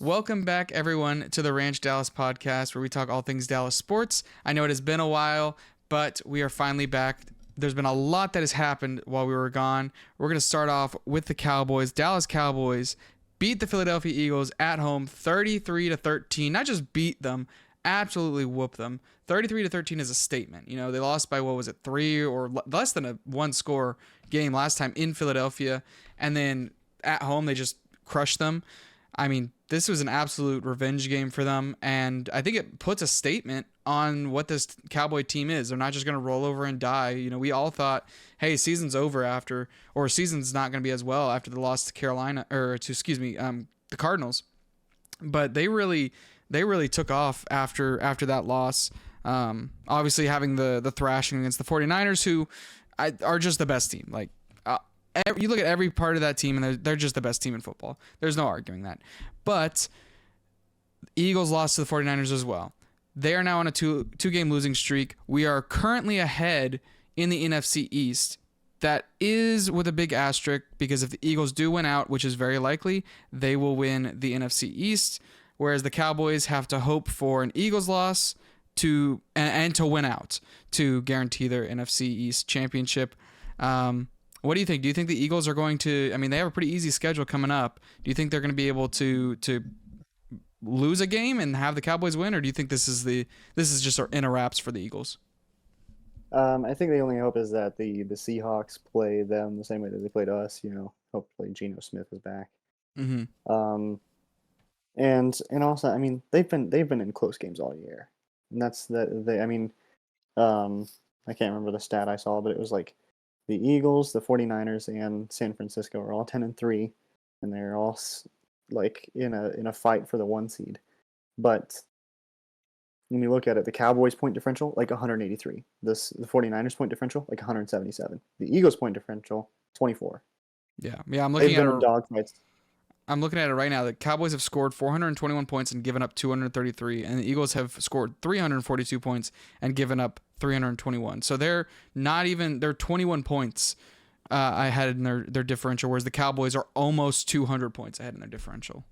Welcome back, everyone, to the Ranch Dallas podcast, where we talk all things Dallas sports. I know it has been a while, but we are finally back. There's been a lot that has happened while we were gone. We're going to start off with the Cowboys. Dallas Cowboys beat the Philadelphia Eagles at home 33-13. Not just beat them, absolutely whoop them. 33-13 is a statement. You know, they lost by, what was it, 3 or less than a one score game last time in Philadelphia. And then at home, they just crushed them. I mean, this was an absolute revenge game for them, and I think it puts a statement on what this Cowboy team is. They're not just going to roll over and die. You know, we all thought, hey, season's over after, or season's not going to be as well after the loss to Carolina, or to, the Cardinals. But they really took off after that loss. Obviously having the thrashing against the 49ers, who are just the best team. Like, you look at every part of that team, and they're just the best team in football. There's no arguing that. But Eagles lost to the 49ers as well. They are now on a two-game losing streak. We are currently ahead in the NFC East. That is with a big asterisk, because if the Eagles do win out, which is very likely, they will win the NFC East, whereas the Cowboys have to hope for an Eagles loss to win out to guarantee their NFC East championship. What do you think? Do you think the Eagles are going to? I mean, they have a pretty easy schedule coming up. Do you think they're going to be able to lose a game and have the Cowboys win, or do you think this is just in a wraps for the Eagles? I think the only hope is that the Seahawks play them the same way that they played us. Hopefully Geno Smith is back. Mm-hmm. Um, and also, I mean, they've been in close games all year, and that's that. I mean, I can't remember the stat I saw, but it was like the Eagles, the 49ers, and San Francisco are all 10-3, and they're all like in a fight for the 1 seed. But when you look at it, the Cowboys point differential like 183. The 49ers point differential like 177. The Eagles point differential 24. Yeah. I'm They've looking at been in it. dogfights. I'm looking at it right now. The Cowboys have scored 421 points and given up 233, and the Eagles have scored 342 points and given up 321. So they're 21 points ahead in their differential, whereas the Cowboys are almost 200 points ahead in their differential.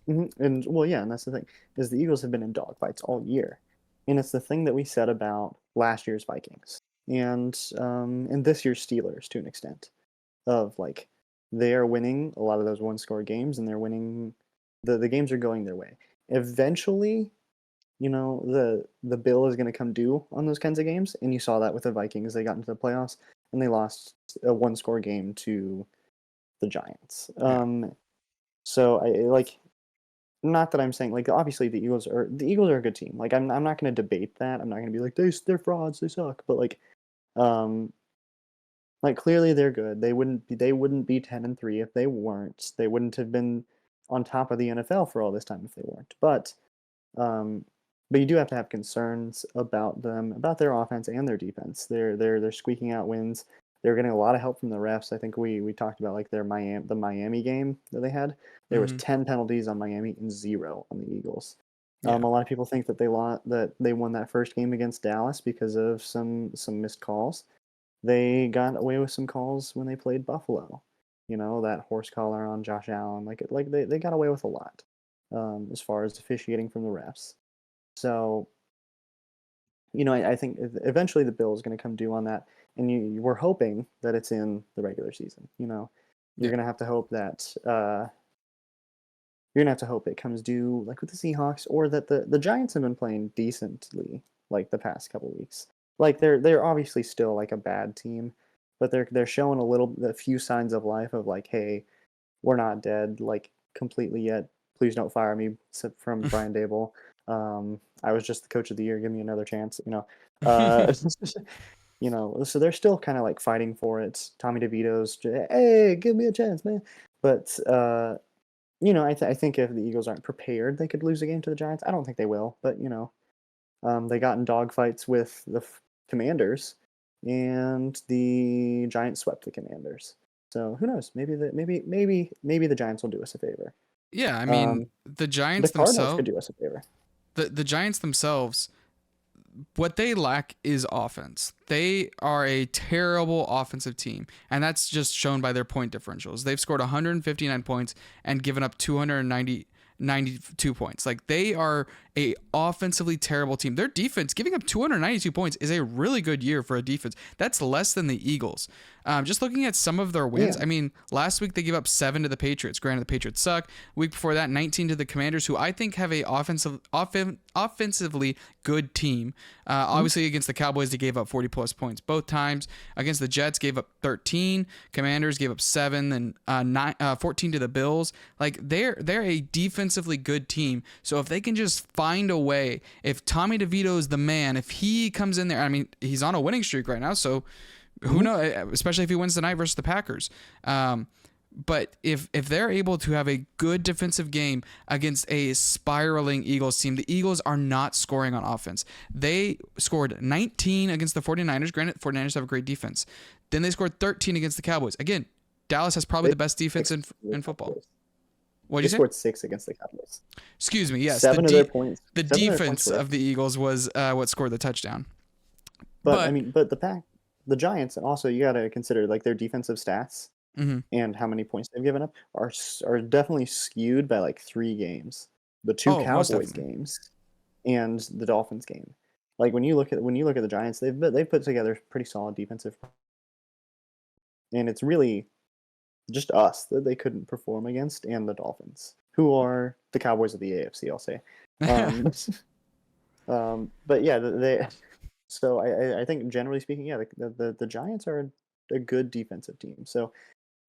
And well, yeah, and that's the thing is the Eagles have been in dogfights all year, and it's the thing that we said about last year's Vikings and this year's Steelers to an extent, of like they are winning a lot of those one-score games, and they're winning the games are going their way. Eventually, the bill is going to come due on those kinds of games, and you saw that with the Vikings. They got into the playoffs and they lost a one-score game to the Giants. Yeah. So I like. Not that I'm saying like obviously the Eagles are a good team. Like I'm not going to debate that. I'm not going to be like they're frauds, they suck. But um like clearly they're good. They wouldn't be 10-3 if they weren't. They wouldn't have been on top of the NFL for all this time if they weren't. Um but you do have to have concerns about them, about their offense and their defense. They're squeaking out wins. They're getting a lot of help from the refs. I think we talked about like the Miami game that they had. There was Mm-hmm. 10 penalties on Miami and 0 on the Eagles. Yeah. A lot of people think that they won that first game against Dallas because of some missed calls. They got away with some calls when they played Buffalo. That horse collar on Josh Allen. They got away with a lot as far as officiating from the refs. So I think eventually the bill is going to come due on that, and you were hoping that it's in the regular season. You're Yeah. going to have to hope that you're going to have to hope it comes due like with the Seahawks, or that the Giants have been playing decently like the past couple weeks. Like they're obviously still like a bad team, but they're showing a few signs of life of like, hey, we're not dead like completely yet. Please don't fire me, from Brian Dable. I was just the coach of the year. Give me another chance. So they're still kind of like fighting for it. Tommy DeVito's, hey, give me a chance, man. But I think if the Eagles aren't prepared, they could lose a game to the Giants. I don't think they will, but they got in dogfights with the Commanders, and the Giants swept the Commanders. So who knows? Maybe the Giants will do us a favor. Yeah. I mean, the The Giants Cardinals could themselves, do us a favor. the Giants themselves, what they lack is offense. They are a terrible offensive team, and that's just shown by their point differentials. They've scored 159 points and given up 92 points. Like, they are a offensively terrible team. Their defense, giving up 292 points, is a really good year for a defense. That's less than the Eagles. Just looking at some of their wins, I mean, last week they gave up 7 to the Patriots. Granted, the Patriots suck. Week before that, 19 to the Commanders, who I think have a offensively good team. Obviously, against the Cowboys, they gave up 40 plus points both times. Against the Jets, gave up 13. Commanders gave up 7, and 14 to the Bills. Like, they're a defensively good team. So if they can just find a way, if Tommy DeVito is the man, if he comes in there, I mean, he's on a winning streak right now, so who knows, especially if he wins tonight versus the Packers. But if they're able to have a good defensive game against a spiraling Eagles team, the Eagles are not scoring on offense. They scored 19 against the 49ers. Granted, 49ers have a great defense. Then they scored 13 against the Cowboys. Again, Dallas has probably the best defense in football. What did you say? They scored 6 against the Cowboys. Excuse me. Yes, 7 of their points. The defense of the Eagles was what scored the touchdown. But I mean, the Giants, and also you got to consider like their defensive stats and how many points they've given up are definitely skewed by like 3 games. The 2 Cowboys games and the Dolphins game. Like when you look at the Giants, they've put together pretty solid defensive, and it's really just us that they couldn't perform against, and the Dolphins, who are the Cowboys of the AFC, I'll say. But yeah, they. So I think generally speaking, yeah, the Giants are a good defensive team. So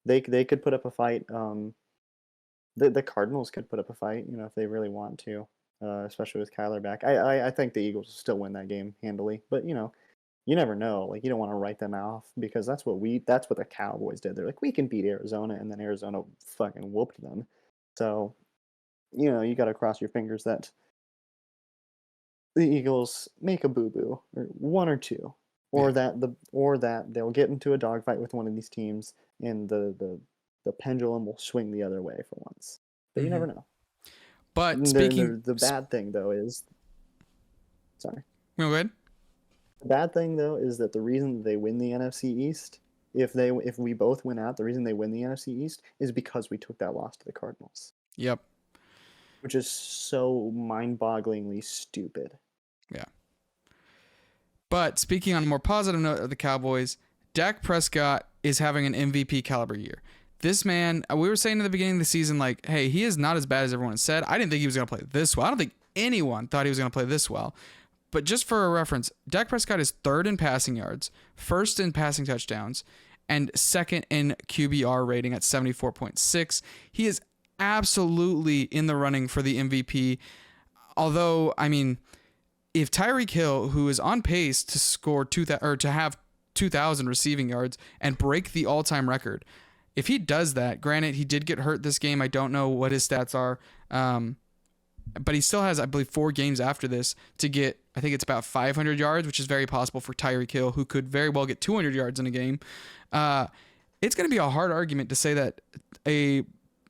they could put up a fight. The Cardinals could put up a fight, you know, if they really want to, especially with Kyler back. I think the Eagles will still win that game handily, but you know, you never know. Like, you don't want to write them off, because that's what the Cowboys did. They're like, we can beat Arizona, and then Arizona fucking whooped them. So, you know, you got to cross your fingers that the Eagles make a boo-boo, or 1 or 2, or that they'll get into a dogfight with one of these teams, and the pendulum will swing the other way for once. But you never know. But the bad thing though is, sorry. No, go ahead. The bad thing though is that the reason they win the NFC East, if we both win out, the reason they win the NFC East is because we took that loss to the Cardinals. Yep. Which is so mind-bogglingly stupid. Yeah. But speaking on a more positive note of the Cowboys, Dak Prescott is having an MVP caliber year. This man, we were saying at the beginning of the season, like, hey, he is not as bad as everyone said. I didn't think he was going to play this well. I don't think anyone thought he was going to play this well. But just for a reference, Dak Prescott is 3rd in passing yards, 1st in passing touchdowns, and 2nd in QBR rating at 74.6. He is absolutely in the running for the MVP. Although, I mean, if Tyreek Hill, who is on pace to score to have 2,000 receiving yards and break the all-time record, if he does that, granted, he did get hurt this game. I don't know what his stats are. But he still has, I believe, 4 games after this to get, I think it's about 500 yards, which is very possible for Tyreek Hill, who could very well get 200 yards in a game. It's going to be a hard argument to say that a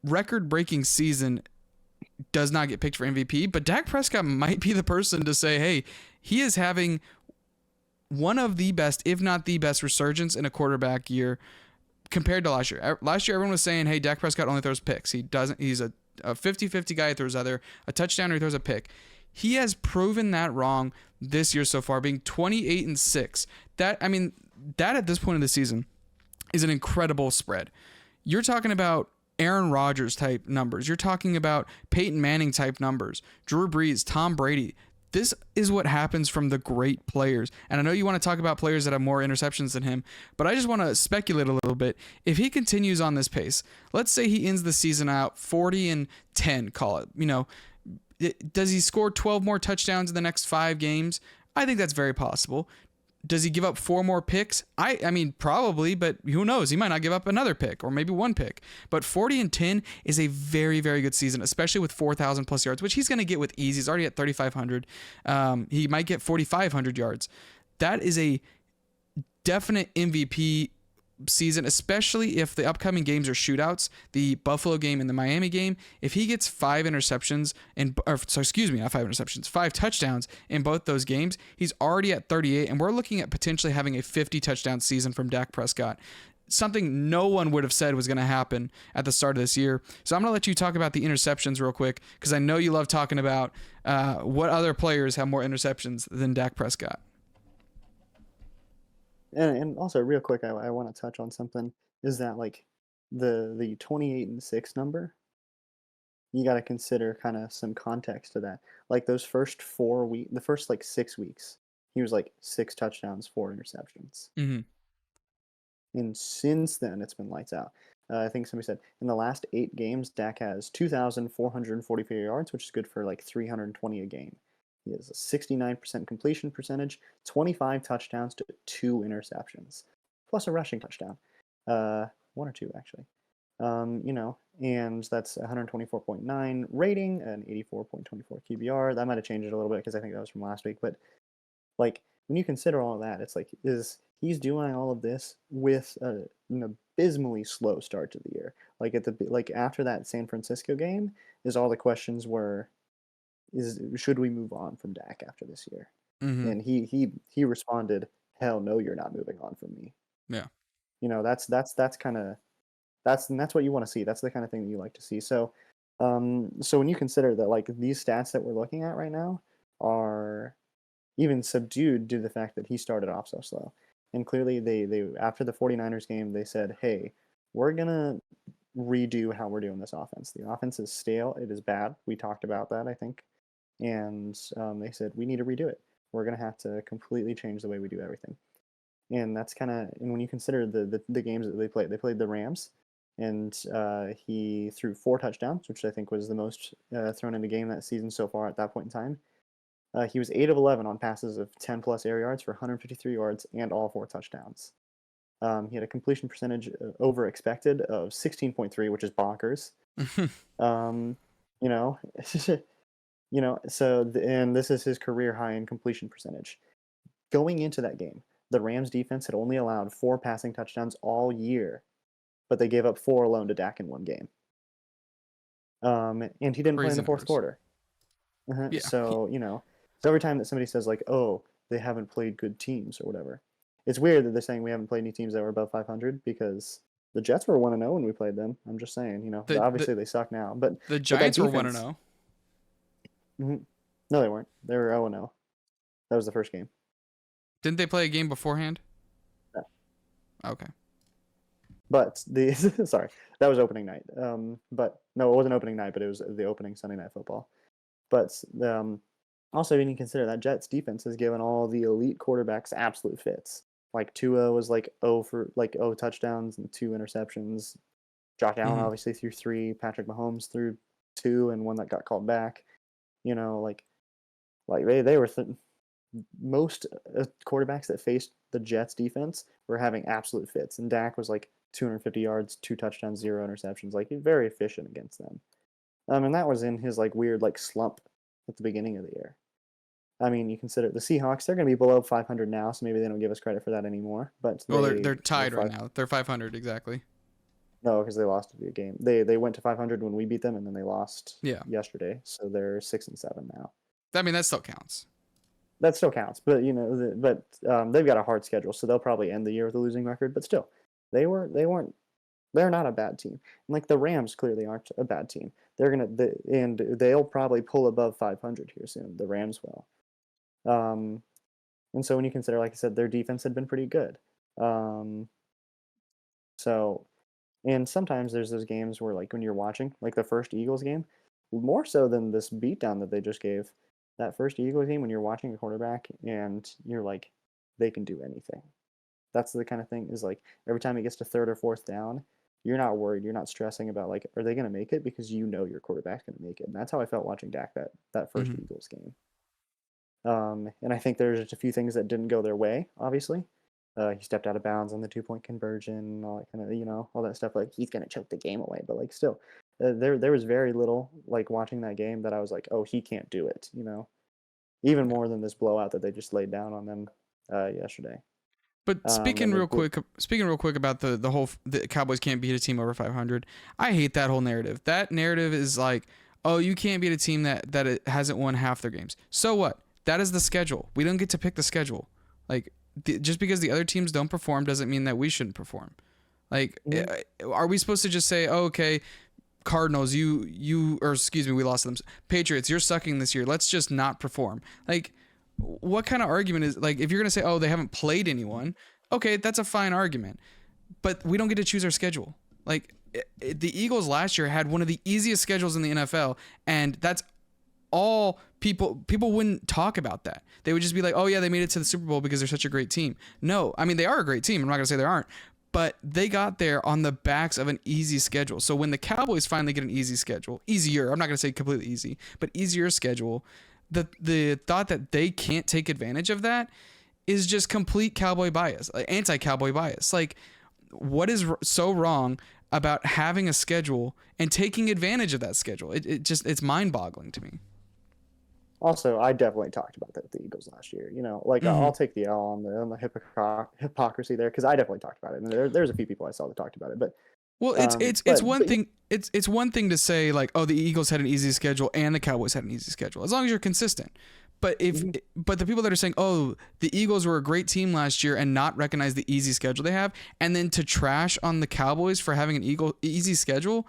record-breaking season does not get picked for MVP, but Dak Prescott might be the person to say, hey, he is having one of the best, if not the best, resurgence in a quarterback year compared to last year. Last year, everyone was saying, hey, Dak Prescott only throws picks. He's a 50-50 guy. He throws either a touchdown or he throws a pick. He has proven that wrong this year so far, being 28-6. That at this point of the season is an incredible spread. You're talking about Aaron Rodgers type numbers. You're talking about Peyton Manning type numbers, Drew Brees, Tom Brady. This is what happens from the great players. And I know you want to talk about players that have more interceptions than him, but I just want to speculate a little bit. If he continues on this pace, let's say he ends the season out 40-10, call it. You know, does he score 12 more touchdowns in the next 5 games? I think that's very possible. Does he give up 4 more picks? I mean, probably, but who knows? He might not give up another pick or maybe 1 pick. But 40-10 is a very, very good season, especially with 4,000 plus yards, which he's going to get with ease. He's already at 3,500. He might get 4,500 yards. That is a definite MVP season, especially if the upcoming games are shootouts, the Buffalo game and the Miami game. If he gets 5 touchdowns in both those games, he's already at 38, and we're looking at potentially having a 50 touchdown season from Dak Prescott. something no one would have said was going to happen at the start of this year. So I'm going to let you talk about the interceptions real quick, because I know you love talking about what other players have more interceptions than Dak Prescott. And also real quick, I want to touch on something, is that like the 28-6 number, you got to consider kind of some context to that. Like those first the first like 6 weeks, he was like 6 touchdowns, 4 interceptions. Mm-hmm. And since then, it's been lights out. I think somebody said in the last 8 games, Dak has 2,444 yards, which is good for like 320 a game. He has a 69% completion percentage, 25 touchdowns to 2 interceptions, plus a rushing touchdown. 1 or 2, actually. And that's 124.9 rating, an 84.24 QBR. That might have changed it a little bit because I think that was from last week. But like when you consider all of that, it's like he's doing all of this with an abysmally slow start to the year. Like after that San Francisco game, is all the questions were, should we move on from Dak after this year? Mm-hmm. And he responded, hell no, you're not moving on from me. Yeah. That's kind of that's what you want to see. That's the kind of thing that you like to see. So so when you consider that like these stats that we're looking at right now are even subdued due to the fact that he started off so slow. And clearly they after the 49ers game, they said, hey, we're going to redo how we're doing this offense. The offense is stale. It is bad. We talked about that, I think. And they said, we need to redo it. We're going to have to completely change the way we do everything. And that's kind of, and when you consider the games that they played the Rams, and he threw 4 touchdowns, which I think was the most thrown in a game that season so far at that point in time. He was 8 of 11 on passes of 10-plus air yards for 153 yards and all 4 touchdowns. He had a completion percentage over expected of 16.3, which is bonkers. And this is his career high in completion percentage. Going into that game, the Rams defense had only allowed 4 passing touchdowns all year, but they gave up 4 alone to Dak in 1 game. And he didn't play in the fourth quarter. Yeah. So every time that somebody says like, oh, they haven't played good teams or whatever, it's weird that they're saying we haven't played any teams that were above 500, because the Jets were 1-0 when we played them. I'm just saying, obviously they suck now. But the Giants were 1-0. Mm-hmm. No, they weren't. They were 0-0. That was the first game. Didn't they play a game beforehand? No. Okay. But sorry, that was opening night. But no, it wasn't opening night, but it was the opening Sunday Night Football. But also, when you consider that Jets defense has given all the elite quarterbacks absolute fits. Like Tua was like 0 touchdowns and 2 interceptions. Josh Allen obviously threw 3. Patrick Mahomes threw 2 and 1 that got called back. They were most quarterbacks that faced the Jets defense were having absolute fits, and Dak was like 250 yards, 2 touchdowns, 0 interceptions. Like, he's very efficient against them. And that was in his like weird like slump at the beginning of the year. I mean, you consider the Seahawks, they're going to be below 500 now, so maybe they don't give us credit for that anymore. But they're tied right now. They're 500 exactly. No, because they lost a game. They went to 500 when we beat them, and then they lost yesterday. So they're 6-7 now. I mean, that still counts. That still counts, but they've got a hard schedule, so they'll probably end the year with a losing record. But still, they're not a bad team. And like the Rams clearly aren't a bad team. And they'll probably pull above 500 here soon. The Rams will. And so when you consider, like I said, their defense had been pretty good. And sometimes there's those games where, like, when you're watching, like the first Eagles game, more so than this beatdown that they just gave, that first Eagles game, when you're watching a quarterback and you're like, they can do anything. That's the kind of thing, is like every time it gets to 3rd or 4th down, you're not worried. You're not stressing about like, are they going to make it? Because you know your quarterback's going to make it. And that's how I felt watching Dak that first Eagles game. And I think there's just a few things that didn't go their way, obviously. He stepped out of bounds on the 2-point conversion, all that kind of, all that stuff. Like, he's going to choke the game away. But like, still, there was very little like watching that game that I was like, oh, he can't do it, even more than this blowout that they just laid down on them yesterday. But speaking real quick about the Cowboys can't beat a team over 500. I hate that whole narrative. That narrative is like, oh, you can't beat a team that it hasn't won half their games. So what? That is the schedule. We don't get to pick the schedule. Like, just because the other teams don't perform doesn't mean that we shouldn't perform. Like, Mhm. are we supposed to just say, oh, okay, Cardinals, or excuse me, we lost to them. Patriots, you're sucking this year. Let's just not perform. Like, what kind of argument is, like, if you're gonna say, oh, they haven't played anyone, okay, that's a fine argument, but we don't get to choose our schedule. Like, the Eagles last year had one of the easiest schedules in the NFL, and that's all people wouldn't talk about that. They would just be like, "Oh yeah, they made it to the Super Bowl because they're such a great team." No, I mean they are a great team. I'm not going to say they aren't, but they got there on the backs of an easy schedule. So when the Cowboys finally get an easy schedule, easier, I'm not going to say completely easy, but easier schedule, the thought that they can't take advantage of that is just complete cowboy bias, like anti-cowboy bias. Like, what is so wrong about having a schedule and taking advantage of that schedule? It's mind-boggling to me. Also, I definitely talked about that with the Eagles last year. Like Mm-hmm. I'll take the L on the hypocrisy there because I definitely talked about it, and there's a few people I saw that talked about it. But Well, it's one thing. It's one thing to say like, oh, the Eagles had an easy schedule and the Cowboys had an easy schedule, as long as you're consistent. But Mhm. but the people that are saying, oh, the Eagles were a great team last year and not recognize the easy schedule they have, and then to trash on the Cowboys for having an easy schedule,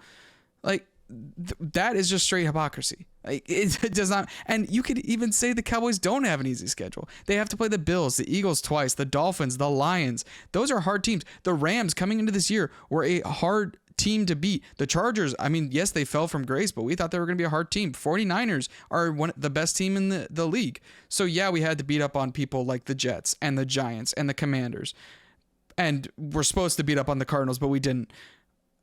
like that is just straight hypocrisy. Like, it does not. And you could even say the Cowboys don't have an easy schedule. They have to play the Bills, the Eagles twice, the Dolphins, the Lions. Those are hard teams. The Rams coming into this year were a hard team to beat. The Chargers, I mean, yes, they fell from grace, but we thought they were going to be a hard team. 49ers are the best team in the league. So yeah, we had to beat up on people like the Jets and the Giants and the Commanders. And we're supposed to beat up on the Cardinals, but we didn't.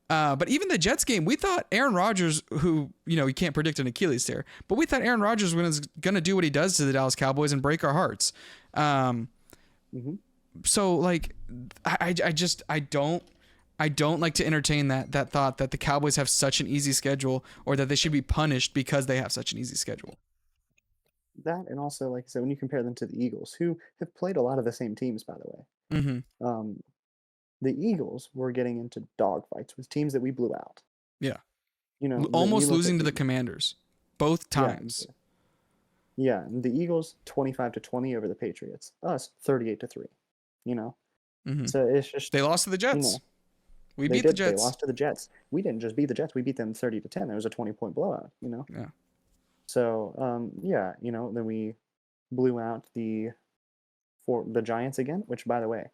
But even the Jets game, we thought Aaron Rodgers, who, you can't predict an Achilles tear, but we thought Aaron Rodgers was going to do what he does to the Dallas Cowboys and break our hearts. Mhm. So like, I don't like to entertain that thought that the Cowboys have such an easy schedule or that they should be punished because they have such an easy schedule. That and also, like I said, when you compare them to the Eagles, who have played a lot of the same teams, by the way, Mm-hmm. um, the Eagles were getting into dogfights with teams that we blew out. Yeah. You Almost look at losing to the the Commanders both yeah, times. yeah, and the Eagles 25-20 over the Patriots. Us 38-3. You know, Mm-hmm. so it's just They lost to the you Jets. know We they beat the did. They Jets. lost to the Jets. We didn't just beat the Jets. We beat them 30-10. It was a 20-point blowout. Yeah. So yeah, then we blew out the Giants again. Which, by the way,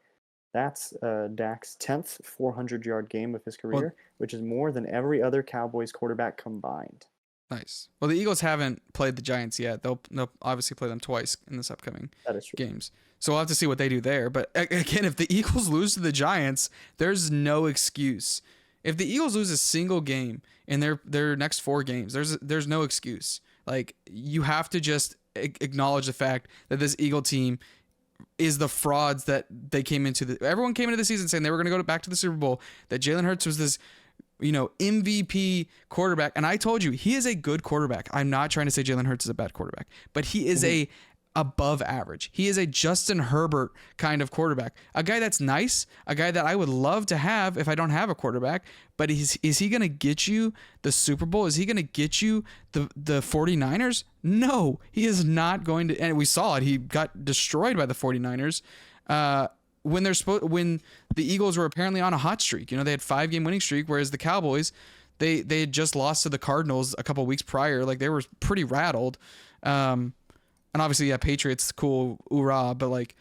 that's Dak's 10th 400-yard game of his Well, career, which is more than every other Cowboys quarterback combined. nice. Well, the Eagles haven't played the Giants yet. They'll obviously play them twice in this upcoming That is true. games. So we'll have to see what they do there. But again, if the Eagles lose to the Giants, there's no excuse. If the Eagles lose a single game in their next 4 games, there's no excuse. Like, you have to just acknowledge the fact that this Eagle team is the frauds that they came into. Everyone came into the season saying they were going to go back to the Super Bowl, that Jalen Hurts was this MVP quarterback. And I told you, he is a good quarterback. I'm not trying to say Jalen Hurts is a bad quarterback, but he is Mhm. a above average. He is a Justin Herbert kind of quarterback. A guy that's nice, a guy that I would love to have if I don't have a quarterback, but is he going to get you the Super Bowl? Is he going to get you the 49ers? No, he is not going to. And we saw it. He got destroyed by the 49ers. When the Eagles were apparently on a hot streak. They had 5-game winning streak, whereas the Cowboys, they had just lost to the Cardinals a couple weeks prior. Like, they were pretty rattled. And obviously, yeah, Patriots, cool, hoorah. But like,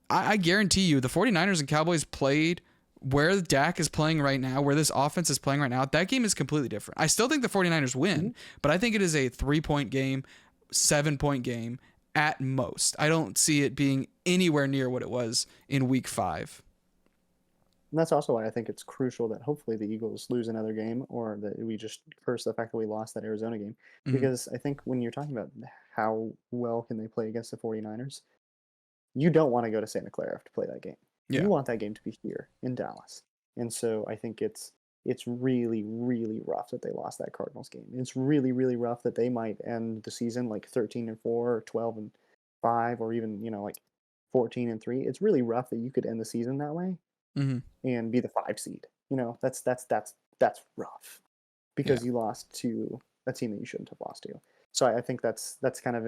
I guarantee you, the 49ers and Cowboys played where Dak is playing right now, where this offense is playing right now. That game is completely different. I still think the 49ers win, but I think it is a 3-point game, 7-point game at most. I don't see it being anywhere near what it was in week 5. And that's also why I think it's crucial that hopefully the Eagles lose another game, or that we just curse the fact that we lost that Arizona game. Mhm. Because I think when you're talking about how well can they play against the 49ers, you don't want to go to Santa Clara to play that game. Yeah. You want that game to be here in Dallas. And so I think it's really, really rough that they lost that Cardinals game. It's really, really rough that they might end the season like 13-4 or 12-5, or even, like 14-3. It's really rough that you could end the season that way Mm-hmm. and be the 5 seed. That's rough because you lost to a team that you shouldn't have lost to. So I think that's kind of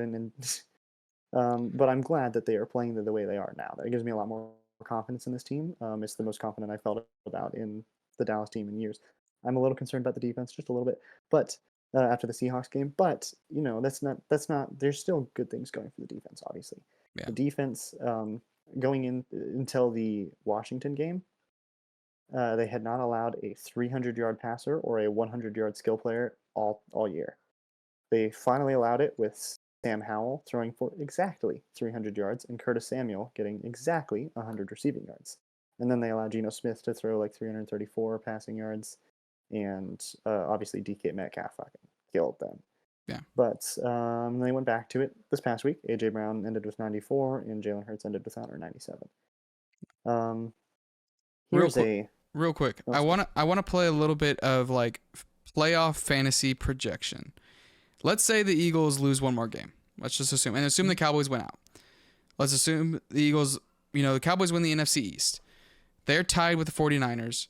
but I'm glad that they are playing the way they are now. That gives me a lot more confidence in this team. It's the most confident I felt about in the Dallas team in years. I'm a little concerned about the defense, just a little bit, but after the Seahawks game. But that's not. There's still good things going for the defense. Obviously, Yeah. the defense going in until the Washington game, they had not allowed a 300-yard passer or a 100-yard skill player all year. They finally allowed it with Sam Howell throwing for exactly 300 yards and Curtis Samuel getting exactly 100 receiving yards. And then they allowed Geno Smith to throw like 334 passing yards, and obviously DK Metcalf fucking killed them. Yeah. But they went back to it this past week. AJ Brown ended with 94, and Jalen Hurts ended with 197. Real quick. Oh, I wanna play a little bit of like playoff fantasy projection. Let's say the Eagles lose one more game. Let's just assume the Cowboys win out. Let's assume the Eagles, the Cowboys win the NFC East. They're tied with the 49ers.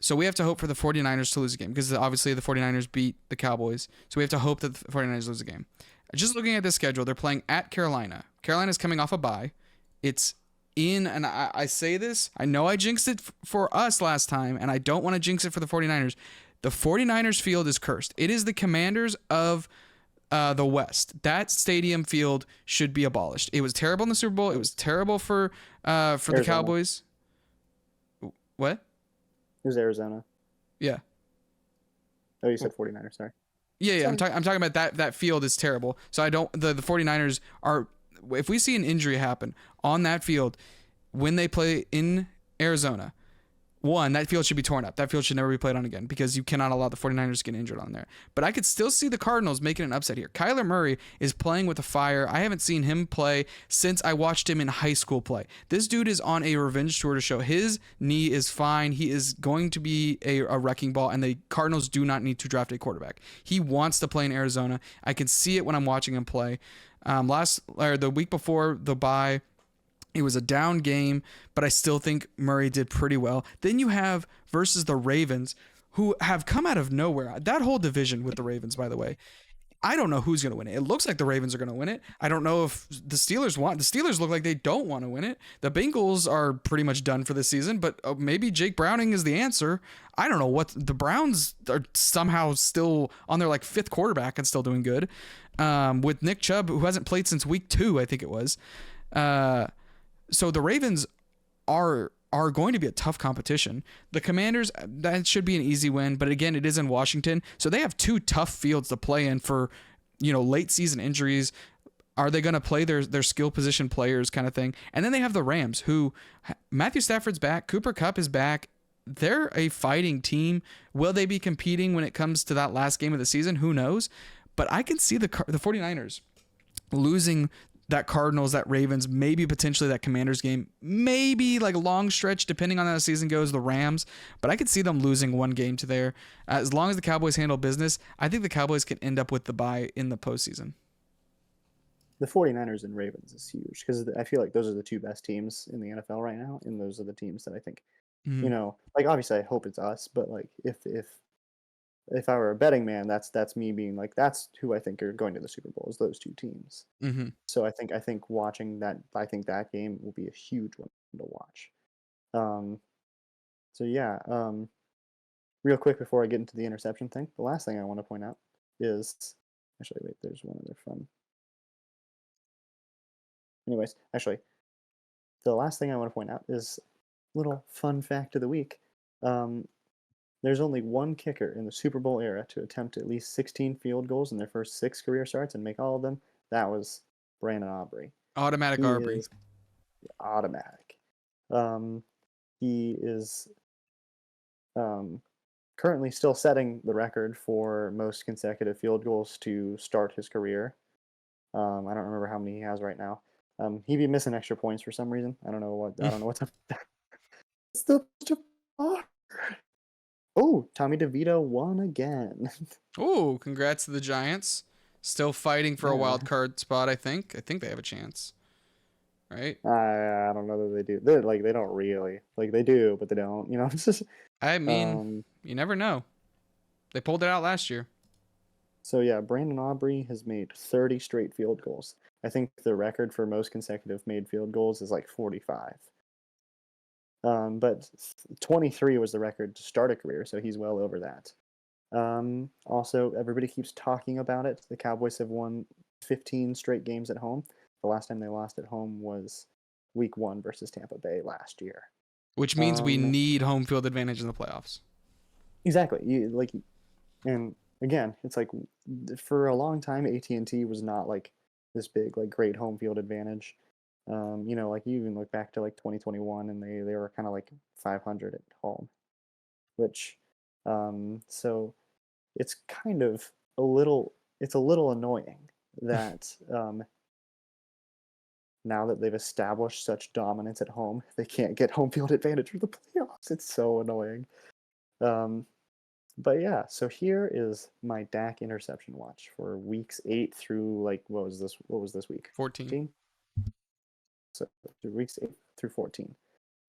So we have to hope for the 49ers to lose a game because obviously the 49ers beat the Cowboys. So we have to hope that the 49ers lose a game. Just looking at this schedule, they're playing at Carolina. Carolina's coming off a bye. It's and I say this, I know I jinxed it for us last time, and I don't want to jinx it for the 49ers. The 49ers field is cursed. It is the Commanders of the West. That stadium field should be abolished. It was terrible in the Super Bowl. It was terrible for the Cowboys. What? It was Arizona. Yeah. Oh, you said 49ers, sorry. Yeah. I'm talking about that field is terrible. So I don't the 49ers are, if we see an injury happen on that field when they play in Arizona, one, that field should be torn up. That field should never be played on again because you cannot allow the 49ers to get injured on there. But I could still see the Cardinals making an upset here. Kyler Murray is playing with a fire. I haven't seen him play since I watched him in high school play. This dude is on a revenge tour to show his knee is fine. He is going to be a wrecking ball, and the Cardinals do not need to draft a quarterback. He wants to play in Arizona. I can see it when I'm watching him play. The week before the bye, it was a down game, but I still think Murray did pretty well. Then you have versus the Ravens, who have come out of nowhere. That whole division with the Ravens, by the way, I don't know who's going to win it. It looks like the Ravens are going to win it. I don't know if the Steelers want. The Steelers look like they don't want to win it. The Bengals are pretty much done for this season, but maybe Jake Browning is the answer. I don't know what the Browns are somehow still on their like fifth quarterback and still doing good. With Nick Chubb, who hasn't played since week 2, I think it was. So the Ravens are going to be a tough competition. The Commanders, that should be an easy win, but again, it is in Washington, so they have two tough fields to play in for, late season injuries. Are they going to play their skill position players kind of thing? And then they have the Rams, who Matthew Stafford's back, Cooper Kupp is back. They're a fighting team. Will they be competing when it comes to that last game of the season? Who knows? But I can see the 49ers losing that Cardinals, that Ravens, maybe potentially that Commanders game, maybe like a long stretch, depending on how the season goes, the Rams. But I could see them losing one game to there. As long as the Cowboys handle business, I think the Cowboys can end up with the bye in the postseason. The 49ers and Ravens is huge because I feel like those are the two best teams in the NFL right now. And those are the teams that I think, obviously I hope it's us, but like if I were a betting man, that's me being like, that's who I think are going to the Super Bowl, is those two teams. Mm-hmm. So I think watching that, I think that game will be a huge one to watch. Real quick before I get into the interception thing, the last thing I want to point out is, actually, wait, there's one other fun. Anyways, actually, the last thing I want to point out is a little fun fact of the week. There's only one kicker in the Super Bowl era to attempt at least 16 field goals in their first 6 career starts and make all of them. That was Brandon Aubrey. Automatic Aubrey. Automatic. He is currently still setting the record for most consecutive field goals to start his career. I don't remember how many he has right now. He'd be missing extra points for some reason. I don't know what's up with that. It's still such a hard. Oh, Tommy DeVito won again. Oh, congrats to the Giants. Still fighting for a wild card spot, I think. I think they have a chance. Right? I don't know that they do. They don't really. Like, they do, but they don't. It's just, I mean, you never know. They pulled it out last year. So, yeah, Brandon Aubrey has made 30 straight field goals. I think the record for most consecutive made field goals is like 45. But 23 was the record to start a career, so he's well over that. Also, everybody keeps talking about it. The Cowboys have won 15 straight games at home. The last time they lost at home was Week 1 versus Tampa Bay last year. Which means we need home field advantage in the playoffs. Exactly. And again, it's like for a long time, AT&T was not like this big, like great home field advantage. Like you even look back to like 2021, and they were kind of like 500 at home, which, so it's kind of a little annoying that now that they've established such dominance at home, they can't get home field advantage for the playoffs. It's so annoying. But yeah, so here is my Dak interception watch for weeks 8 through like what was this week? 14. So through weeks 8 through 14.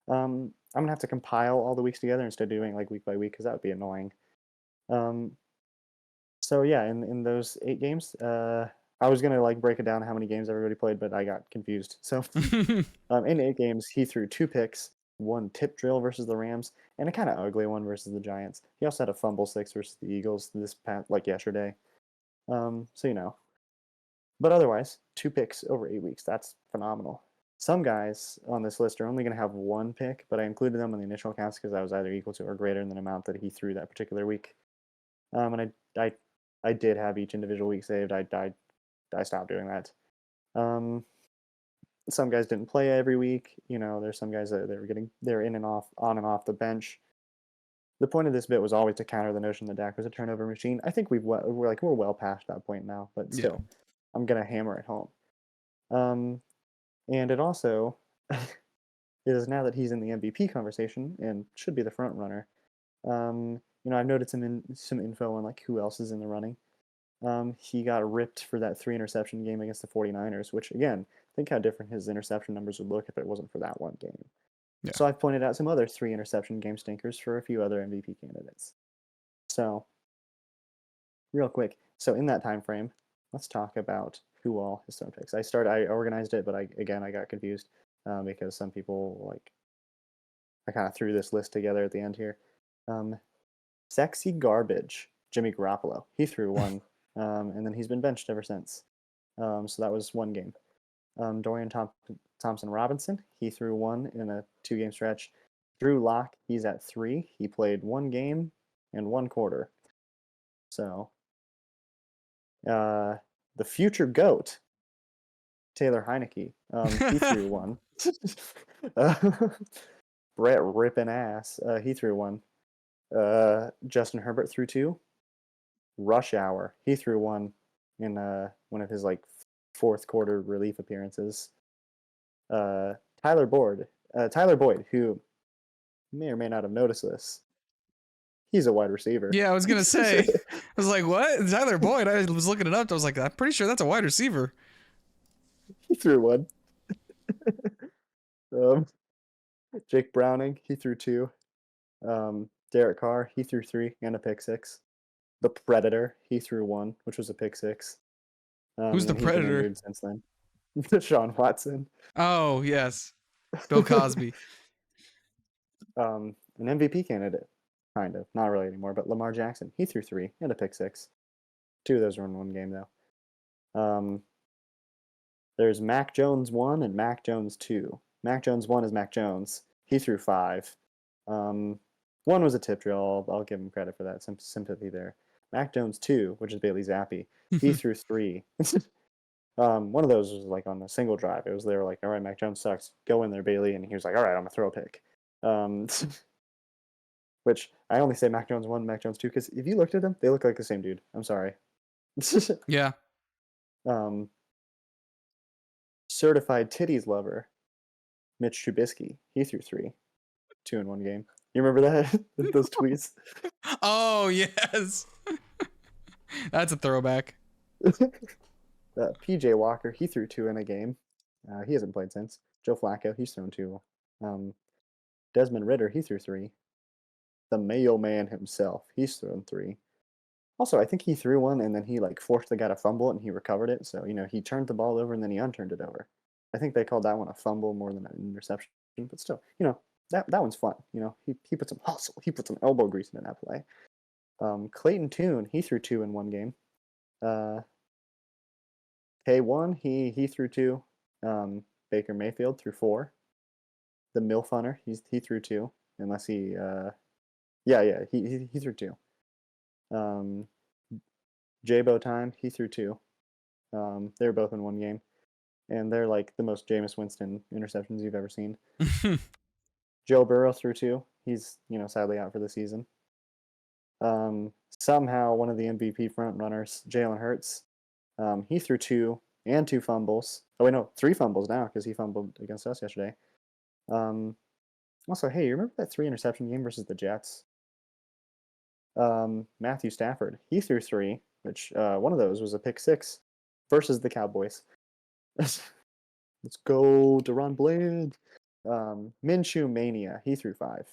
I'm gonna have to compile all the weeks together instead of doing like week by week because that would be annoying. So yeah, in those 8 games, I was gonna like break it down how many games everybody played, but I got confused. So in 8 games, he threw 2 picks, 1 tip drill versus the Rams, and a kind of ugly one versus the Giants. He also had a fumble 6 versus the Eagles this past like yesterday. So. But otherwise, 2 picks over 8 weeks. That's phenomenal. Some guys on this list are only going to have 1 pick, but I included them in the initial counts because I was either equal to or greater than the amount that he threw that particular week. And I did have each individual week saved. I stopped doing that. Some guys didn't play every week. There's some guys that they're in and off, on and off the bench. The point of this bit was always to counter the notion that Dak was a turnover machine. I think we're well past that point now, but still, I'm gonna hammer it home. And it also is now that he's in the MVP conversation and should be the front runner. I've noted some info on like who else is in the running. He got ripped for that 3 interception game against the 49ers, which again, think how different his interception numbers would look if it wasn't for that one game. Yeah. So I've pointed out some other 3 interception game stinkers for a few other MVP candidates. So real quick, so in that time frame, let's talk about who all has thrown picks. I organized it, but I got confused because some people I kind of threw this list together at the end here. Sexy garbage, Jimmy Garoppolo. He threw 1, and then he's been benched ever since. So that was 1 game. Dorian Thompson Robinson, he threw 1 in a 2-game stretch. Drew Lock, he's at 3. He played 1 game and 1 quarter. So the future GOAT, Taylor Heineke, he threw 1. Brett ripping ass, he threw 1. Justin Herbert threw 2. Rush Hour, he threw 1 in one of his like 4th quarter relief appearances. Tyler Boyd, who may or may not have noticed this, he's a wide receiver. Yeah, I was gonna say, I was like, what? Tyler Boyd? I was looking it up. I was like, I'm pretty sure that's a wide receiver. He threw 1. Jake Browning, he threw 2. Derek Carr, he threw 3 and a pick 6. The Predator, he threw 1, which was a pick 6. Who's the Predator? Since then, Deshaun Watson. Oh yes, Bill Cosby. An MVP candidate, kind of, not really anymore, but Lamar Jackson, he threw 3 and a pick 6. 2 of those were in 1 game though. There's Mac Jones 1 and Mac Jones 2. Mac Jones 1 is Mac Jones. He threw 5. 1 was a tip drill. I'll give him credit for that. Some sympathy there. Mac Jones 2, which is Bailey Zappi, he threw 3. One of those was like on a single drive. They were like, all right, Mac Jones sucks. Go in there, Bailey. And he was like, all right, I'm going to throw a pick. Which I only say Mac Jones 1, Mac Jones 2, because if you looked at them, they look like the same dude. I'm sorry. Yeah. Certified titties lover, Mitch Trubisky. He threw 3. 2 in 1 game. You remember that? Those tweets? Oh, yes. That's a throwback. PJ Walker, he threw 2 in a game. He hasn't played since. Joe Flacco, he's thrown 2. Desmond Ridder, he threw 3. The mailman himself, he's thrown 3. Also, I think he threw 1 and then he like forced the guy to fumble it and he recovered it. So, he turned the ball over and then he unturned it over. I think they called that one a fumble more than an interception, but still, that one's fun. You know, he put some hustle, he put some elbow grease into that play. Clayton Tune, he threw 2 in one game. K1, he threw 2. Baker Mayfield threw 4. The MILF Hunter, he threw 2. Unless he, he threw 2. J-Bo Time, he threw 2. They were both in one game. And they're like the most Jameis Winston interceptions you've ever seen. Joe Burrow threw 2. He's, sadly out for the season. Somehow one of the MVP front runners, Jalen Hurts, he threw 2 and 2 fumbles. Oh wait, no, 3 fumbles now because he fumbled against us yesterday. Also, hey, you remember that 3 interception game versus the Jets? Matthew Stafford, he threw 3, which one of those was a pick 6 versus the Cowboys. Let's go, Deron Bland. Minshew Mania, he threw 5.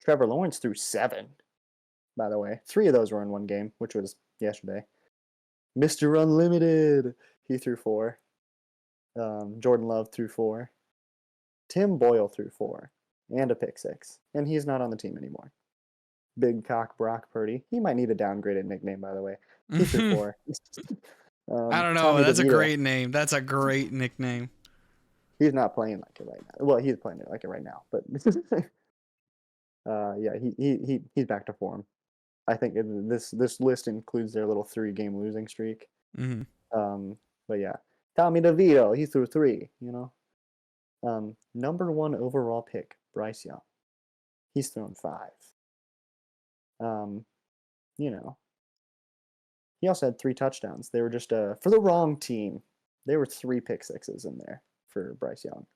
Trevor Lawrence threw 7, by the way. 3 of those were in one game, which was yesterday. Mr. Unlimited, he threw 4. Jordan Love threw 4. Tim Boyle threw 4 and a pick 6, and he's not on the team anymore. Big Cock Brock Purdy, he might need a downgraded nickname, by the way. He threw 4. I don't know. Tommy That's DeVito, a great name. That's a great nickname. He's not playing like it right now. Well, he's playing it like it right now, but he's back to form. I think this list includes their little 3-game losing streak. Mm-hmm. But yeah, Tommy DeVito, he threw 3. Number 1 overall pick, Bryce Young, he's thrown 5. He also had 3 touchdowns. They were just for the wrong team. There were 3 pick 6s in there for Bryce Young.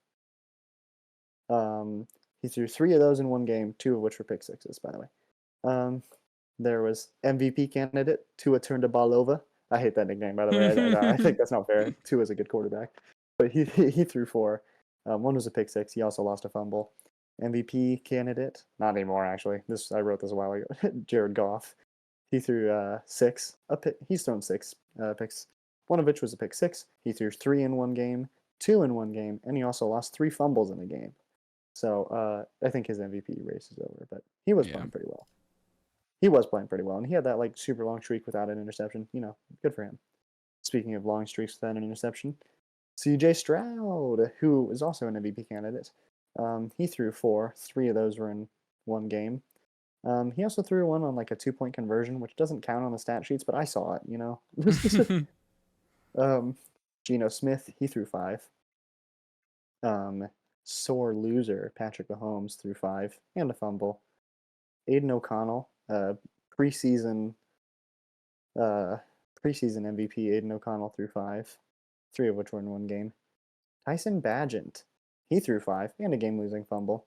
He threw 3 of those in one game, 2 of which were pick 6s, by the way. There was MVP candidate Tua Tagovailoa. I hate that nickname, by the way. I think that's not fair. Tua is a good quarterback, but he threw 4. One was a pick 6. He also lost a fumble. MVP candidate, not anymore actually. I wrote this a while ago. Jared Goff. He threw 6. He's thrown 6 picks. One of which was a pick 6. He threw 3 in one game, 2 in one game, and he also lost 3 fumbles in a game. So I think his MVP race is over, but he was playing pretty well. He was playing pretty well, and he had that like super long streak without an interception. Good for him. Speaking of long streaks without an interception, C.J. Stroud, who is also an MVP candidate, he threw 4. 3 of those were in one game. He also threw one on like a 2-point conversion, which doesn't count on the stat sheets, but I saw it. Geno Smith, he threw 5. Sore loser Patrick Mahomes threw 5 and a fumble. Aiden O'Connell, preseason MVP Aiden O'Connell threw 5, 3 of which were in one game. Tyson Bagent, he threw 5 and a game-losing fumble.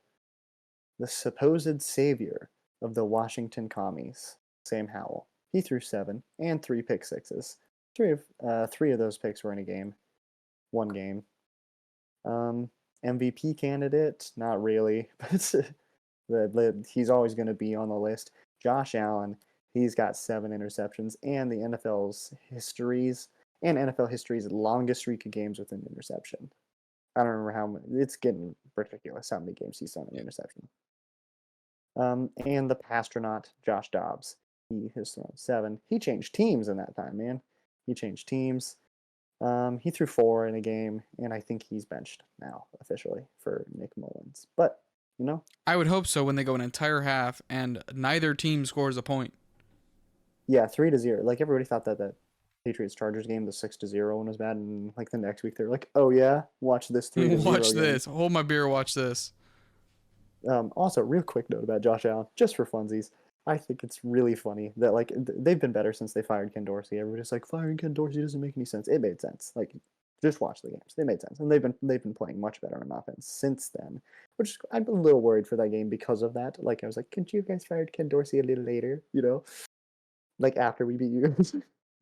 The supposed savior of the Washington Commies, Sam Howell, he threw 7 and 3 pick 6s. 3 of those picks were in a game, one game. MVP candidate, not really, but he's always going to be on the list. Josh Allen, he's got 7 interceptions, and NFL history's longest streak of games with an interception. I don't remember how many. It's getting ridiculous how many games he's thrown an interception. And the Pastronaut, Josh Dobbs, he has thrown 7. He changed teams in that time, man. He changed teams. He threw 4 in a game, and I think he's benched now officially for Nick Mullins. But I would hope so when they go an entire half and neither team scores a point. Yeah, 3-0. Like everybody thought that Patriots Chargers game, the 6-0 one was bad, and like the next week they're like, oh yeah, watch this 3-0. Watch this. Hold my beer. Watch this. Also, real quick note about Josh Allen, just for funsies. I think it's really funny that like they've been better since they fired Ken Dorsey. Everybody's like, firing Ken Dorsey doesn't make any sense. It made sense. Like, just watch the games. They made sense, and they've been playing much better on offense since then. Which I'm a little worried for that game because of that. Like, I was like, couldn't you guys fired Ken Dorsey a little later? Like after we beat you guys.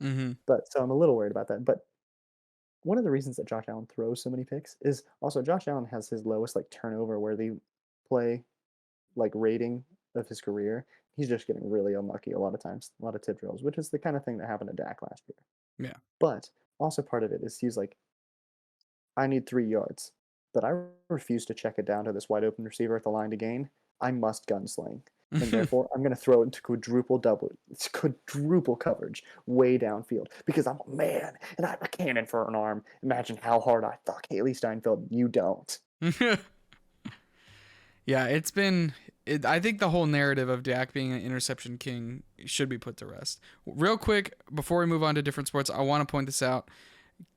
Mm-hmm. But so I'm a little worried about that. But one of the reasons that Josh Allen throws so many picks is also Josh Allen has his lowest like turnover where they play like rating of his career. He's just getting really unlucky a lot of times, a lot of tip drills, which is the kind of thing that happened to Dak last year. Yeah. But also part of it is he's like, I need 3 yards. but I refuse to check it down to this wide open receiver at the line to gain. I must gunsling. And therefore, I'm going to throw it into quadruple coverage way downfield because I'm a man and I have a cannon for an arm. Imagine how hard I thought Haley Steinfeld. You don't. Yeah, I think the whole narrative of Dak being an interception king should be put to rest. Real quick, before we move on to different sports, I want to point this out.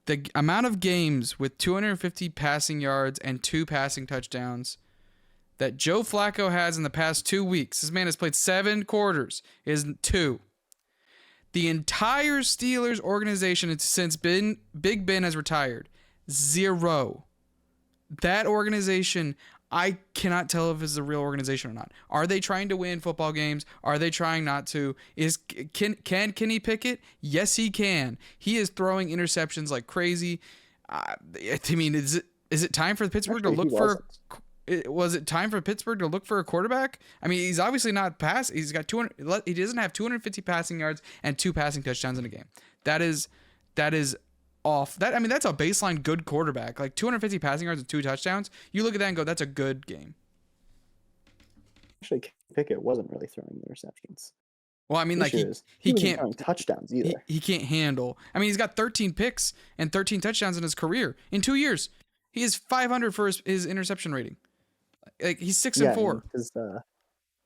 The amount of games with 250 passing yards and 2 passing touchdowns that Joe Flacco has in the past 2 weeks. This man has played 7 quarters, is 2. The entire Steelers organization since Big Ben has retired, 0. That organization, I cannot tell if it's a real organization or not. Are they trying to win football games? Are they trying not to? Can Kenny Pickett? Yes, he can. He is throwing interceptions like crazy. I mean, is it time for Pittsburgh to look for? Was it time for Pittsburgh to look for a quarterback? I mean, he's obviously not pass. He's got 200. He doesn't have 250 passing yards and 2 passing touchdowns in a game. That is off. That's a baseline good quarterback. Like 250 passing yards and 2 touchdowns. You look at that and go, that's a good game. Actually, Pickett wasn't really throwing interceptions. Well, I mean, like he can't throwing touchdowns either. He can't handle. I mean, he's got 13 picks and 13 touchdowns in his career in 2 years. He is 500 for his interception rating. Like he's 6-4. Because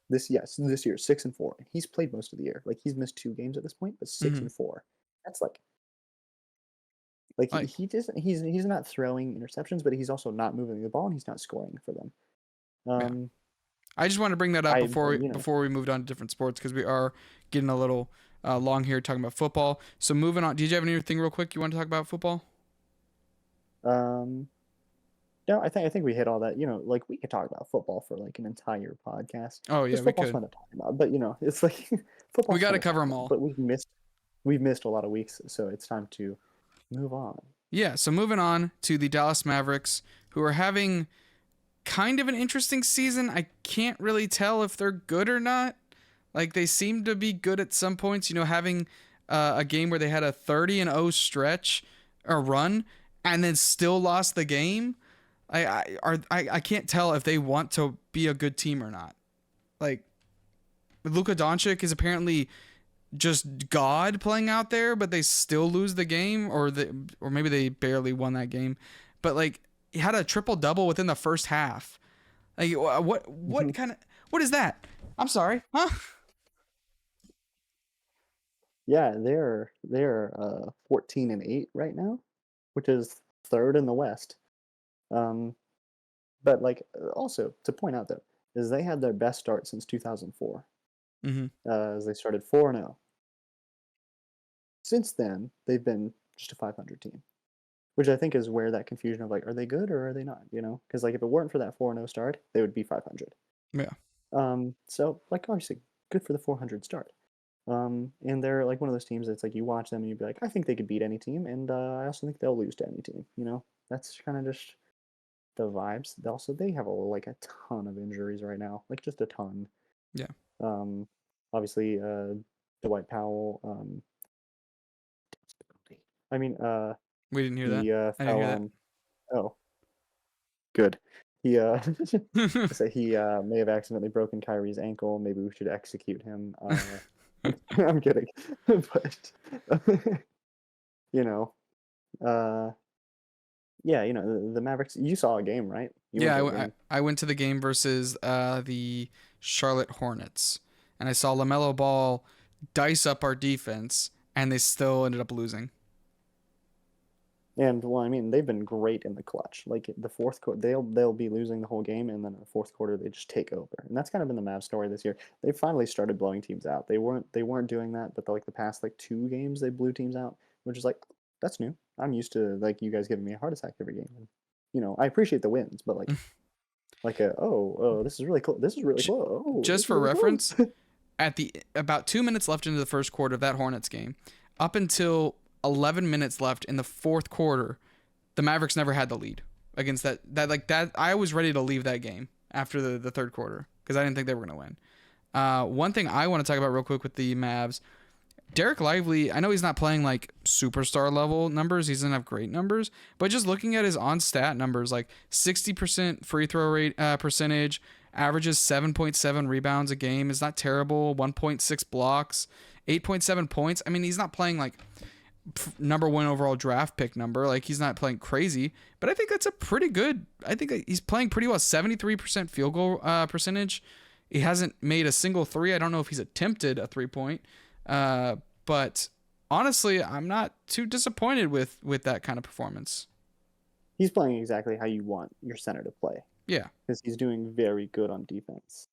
this year 6-4. He's played most of the year. Like he's missed 2 games at this point, but 6-4. That's like he doesn't. He's not throwing interceptions, but he's also not moving the ball and he's not scoring for them. I just want to bring that up before we moved on to different sports because we are getting a little long here talking about football. So moving on. Did you have anything real quick you want to talk about football? No, I think we hit all that. Like we could talk about football for like an entire podcast. Oh yeah, we could. Fun to talk about, but it's like football. We got to cover them all. But we've missed a lot of weeks, so it's time to move on. Yeah, so moving on to the Dallas Mavericks, who are having kind of an interesting season. I can't really tell if they're good or not. Like they seem to be good at some points. Having a game where they had a 30-0 stretch or run and then still lost the game. I can't tell if they want to be a good team or not. Like Luka Doncic is apparently just God playing out there, but they still lose the game, or maybe they barely won that game. But like he had a triple double within the first half. Like what kind of what is that? I'm sorry, huh? Yeah, they're 14-8 right now, which is 3rd in the West. But like also to point out though is they had their best start since 2004. As they started 4-0. Since then, they've been just a 500 team, which I think is where that confusion of like, are they good or are they not? Because like if it weren't for that 4-0 start, they would be 500. Yeah. So like obviously good for the 400 start. And they're like one of those teams that's like you watch them and you'd be like, I think they could beat any team, and I also think they'll lose to any team. That's kind of just the vibes. They have a ton of injuries right now, like just a ton. Yeah. Obviously, Dwight Powell. We didn't hear that. I didn't hear that. Oh, good. He he may have accidentally broken Kyrie's ankle. Maybe we should execute him. I'm kidding, but the Mavericks. You saw a game, right? I went to the game versus the Charlotte Hornets, and I saw LaMelo Ball dice up our defense, and they still ended up losing. And well, I mean, they've been great in the clutch. Like the fourth quarter, they'll be losing the whole game, and then in the fourth quarter they just take over. And that's kind of been the Mavs story this year. They finally started blowing teams out. They weren't doing that, but the past 2 games they blew teams out, which is like that's new. I'm used to like you guys giving me a heart attack every game. And, I appreciate the wins, but this is really cool. This is really cool. Oh, just for reference, at about 2 minutes left into the first quarter of that Hornets game, up until 11 minutes left in the fourth quarter, the Mavericks never had the lead against that. I was ready to leave that game after the third quarter because I didn't think they were going to win. One thing I want to talk about real quick with the Mavs, Derek Lively, I know he's not playing like superstar level numbers. He doesn't have great numbers, but just looking at his on stat numbers, like 60% free throw rate percentage, averages 7.7 rebounds a game is not terrible. 1.6 blocks, 8.7 points. I mean, he's not playing like number one overall draft pick number. Like he's not playing crazy, but I think that's a pretty good. I think he's playing pretty well. 73% field goal percentage. He hasn't made a single three. I don't know if he's attempted a 3-point. But honestly, I'm not too disappointed with that kind of performance. He's playing exactly how you want your center to play. Yeah. Because he's doing very good on defense.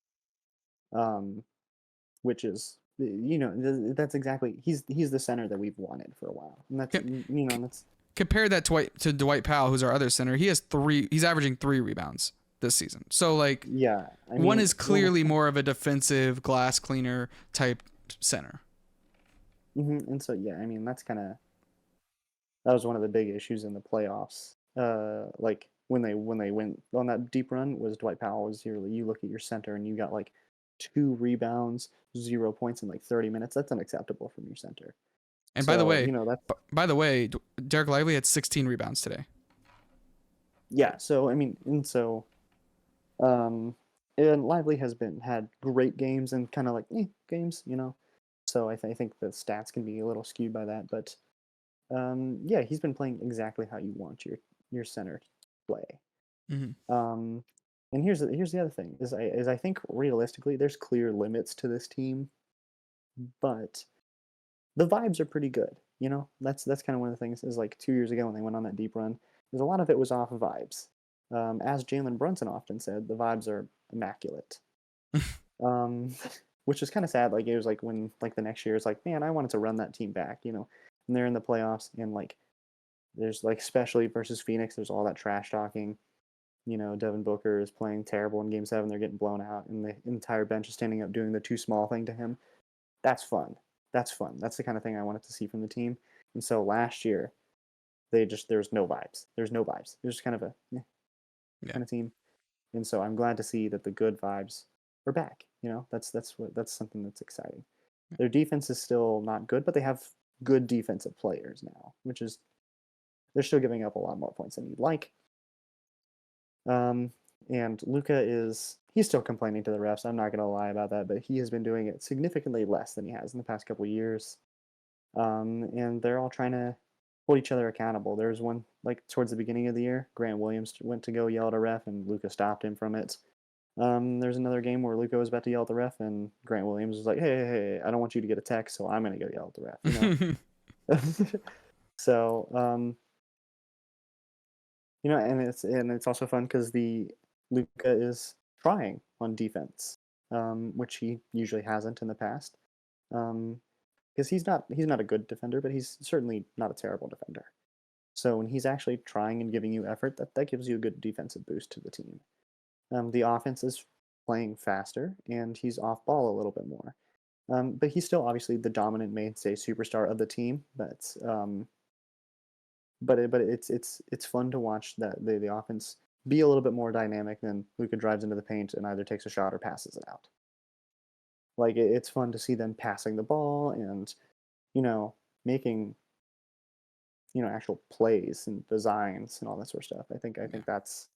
Which is, that's exactly, he's the center that we've wanted for a while. And that's, compare that to Dwight Powell, who's our other center. He's averaging 3 rebounds this season. So like, yeah, one is clearly more of a defensive glass cleaner type center. And so, yeah, I mean, that was one of the big issues in the playoffs. Like when they went on that deep run, was Dwight Powell was here. You look at your center and you got like 2 rebounds, 0 points in like 30 minutes. That's unacceptable from your center. And by the way, Derek Lively had 16 rebounds today. Yeah. So, I mean, and Lively has had great games and kind of like games, So I think the stats can be a little skewed by that, but yeah, he's been playing exactly how you want your center to play. Mm-hmm. And here's the other thing is I think realistically there's clear limits to this team, but the vibes are pretty good. That's kind of one of the things is like 2 years ago when they went on that deep run, there's a lot of it was off of vibes. As Jalen Brunson often said, the vibes are immaculate. Which is kind of sad. Like it was like when like the next year it's like, man, I wanted to run that team back, and they're in the playoffs and like there's like especially versus Phoenix, there's all that trash talking. Devin Booker is playing terrible in game 7, they're getting blown out, and the entire bench is standing up doing the too small thing to him. That's fun. That's the kind of thing I wanted to see from the team. And so last year, there's no vibes. There's no vibes. There's kind of a kind of team. And so I'm glad to see that the good vibes are back. That's something that's exciting. Their defense is still not good, but they have good defensive players now, which is they're still giving up a lot more points than you'd like. And Luka he's still complaining to the refs. I'm not going to lie about that, but he has been doing it significantly less than he has in the past couple of years. And they're all trying to hold each other accountable. There was one like towards the beginning of the year, Grant Williams went to go yell at a ref, and Luka stopped him from it. There's another game where Luka was about to yell at the ref, and Grant Williams was like, hey, I don't want you to get a text, so I'm going to go yell at the ref. So, and it's also fun because Luka is trying on defense, which he usually hasn't in the past. Because he's not a good defender, but he's certainly not a terrible defender. So when he's actually trying and giving you effort, that gives you a good defensive boost to the team. The offense is playing faster, and he's off ball a little bit more. But he's still obviously the dominant mainstay superstar of the team. But it's fun to watch that the offense be a little bit more dynamic than Luka drives into the paint and either takes a shot or passes it out. Like it's fun to see them passing the ball and making actual plays and designs and all that sort of stuff. I think that's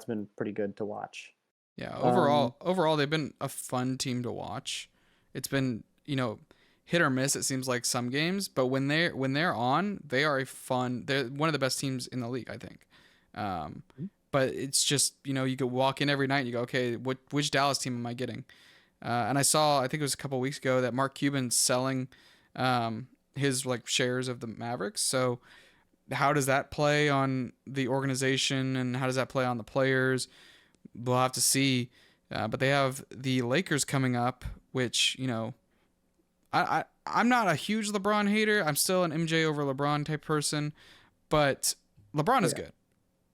been pretty good to watch. Yeah, overall they've been a fun team to watch. It's been, hit or miss it seems like some games, but when they're on, they are they're one of the best teams in the league, I think. But it's just, you could walk in every night and you go, okay, which Dallas team am I getting? And I think it was a couple of weeks ago that Mark Cuban's selling his like shares of the Mavericks. So how does that play on the organization and how does that play on the players? We'll have to see. But they have the Lakers coming up, which, I'm not a huge LeBron hater. I'm still an MJ over LeBron type person, but LeBron is good.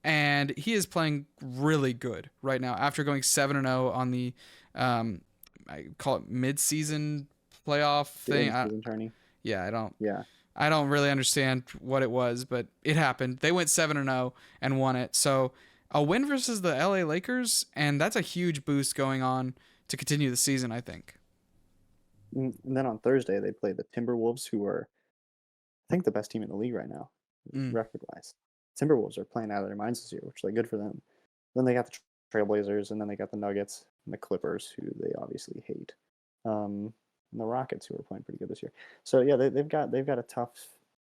And he is playing really good right now after going 7-0 on the, I call it mid-season playoff thing. I don't really understand what it was, but it happened. They went 7-0 and won it. So a win versus the LA Lakers, and that's a huge boost going on to continue the season, I think. And then on Thursday they play the Timberwolves, who are I think the best team in the league right now, Mm. record wise. Timberwolves are playing out of their minds this year, which is like good for them. Then they got the Trailblazers, and then they got the Nuggets and the Clippers, who they obviously hate, and the Rockets, who are playing pretty good this year. So yeah, they've got a tough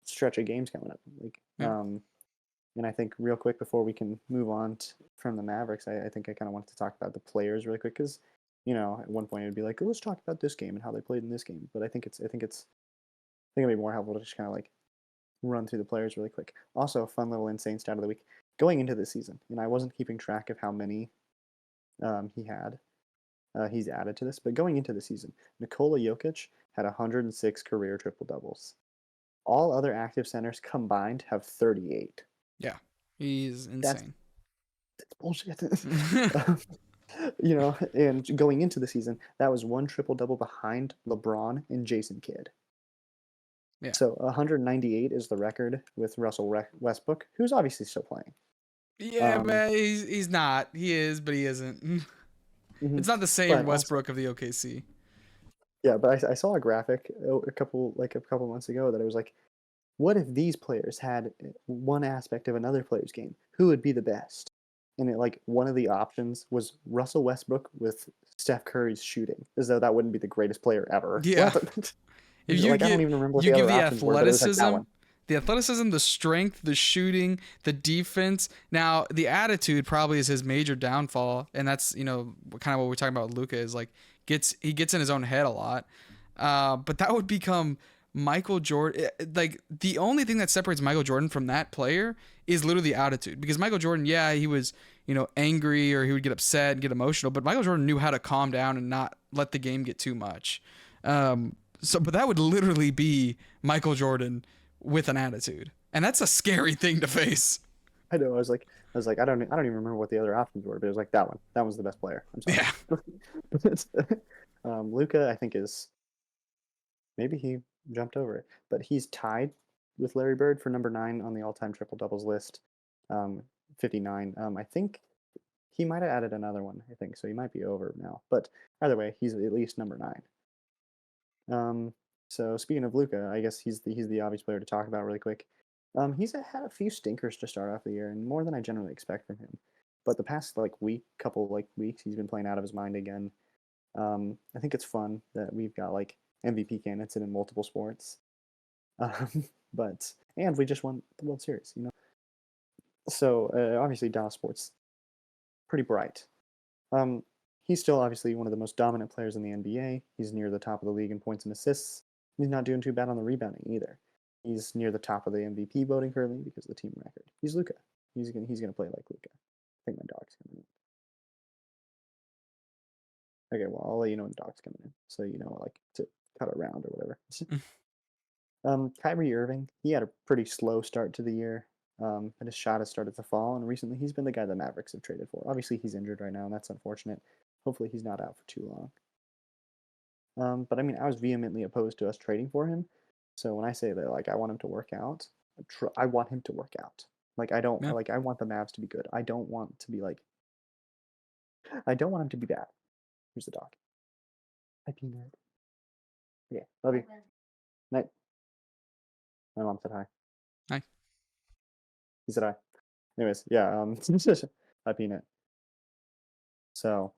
stretch of games coming up. Like, Yeah. and I think real quick before we can move on from the Mavericks, I think I kind of wanted to talk about the players really quick because, at one point it'd be like, oh, let's talk about this game and how they played in this game. But I think it'd be more helpful to just kind of like run through the players really quick. Also, a fun little insane stat of the week going into this season, and I wasn't keeping track of how many he had. He's added to this, but going into the season, Nikola Jokic had 106 career triple doubles. All other active centers combined have 38. Yeah. He's That's, insane. that's bullshit. And going into the season, that was one triple double behind LeBron and Jason Kidd. Yeah. So 198 is the record with Russell Westbrook, who's obviously still playing. Yeah, man. He's not. He is, but he isn't. Mhm. It's not the same But also, Westbrook of the OKC. yeah, but I saw a graphic a couple months ago that it was like, what if these players had one aspect of another player's game? Who would be the best? And one of the options was Russell Westbrook with Steph Curry's shooting, as though that wouldn't be the greatest player ever. Yeah. What? If you I don't give even remember what you the give other options were, but it was like that one. the strength, the shooting, the defense. Now, the attitude probably is his major downfall, and that's kind of what we're talking about with Luka is like he gets in his own head a lot. But that would become Michael Jordan. Like the only thing that separates Michael Jordan from that player is literally the attitude. Because Michael Jordan, yeah, he was angry or he would get upset and get emotional, but Michael Jordan knew how to calm down and not let the game get too much. But that would literally be Michael Jordan with an attitude, and that's a scary thing to face. I know. I don't even remember what the other options were, but it was like that one. That was the best player. I'm sorry. Yeah. Luka, I think is maybe he jumped over it, but he's tied with Larry Bird for number 9 on the all-time triple doubles list, 59. I think he might have added another one. I think so. He might be over now, but either way, he's at least number 9. So speaking of Luka, I guess he's the obvious player to talk about really quick. He's had a few stinkers to start off the year, and more than I generally expect from him. But the past couple weeks, he's been playing out of his mind again. I think it's fun that we've got MVP candidates in multiple sports. And we just won the World Series, So obviously Dallas sports pretty bright. He's still obviously one of the most dominant players in the NBA. He's near the top of the league in points and assists. He's not doing too bad on the rebounding either. He's near the top of the MVP voting currently because of the team record. He's Luka. He's gonna play like Luka. I think my dog's coming in. Okay, well I'll let you know when the dog's coming in, so to cut around or whatever. Kyrie Irving, he had a pretty slow start to the year. And his shot has started to fall, and recently he's been the guy the Mavericks have traded for. Obviously he's injured right now, and that's unfortunate. Hopefully he's not out for too long. But I mean, I was vehemently opposed to us trading for him. So when I say that, I want him to work out, I want him to work out. I don't Yeah. I want the Mavs to be good. I don't want him to be bad. Here's the dog. Hi, Peanut. Yeah, love you. Night. My mom said hi. Hi. He said hi. Anyways, yeah. Hi, Peanut. So,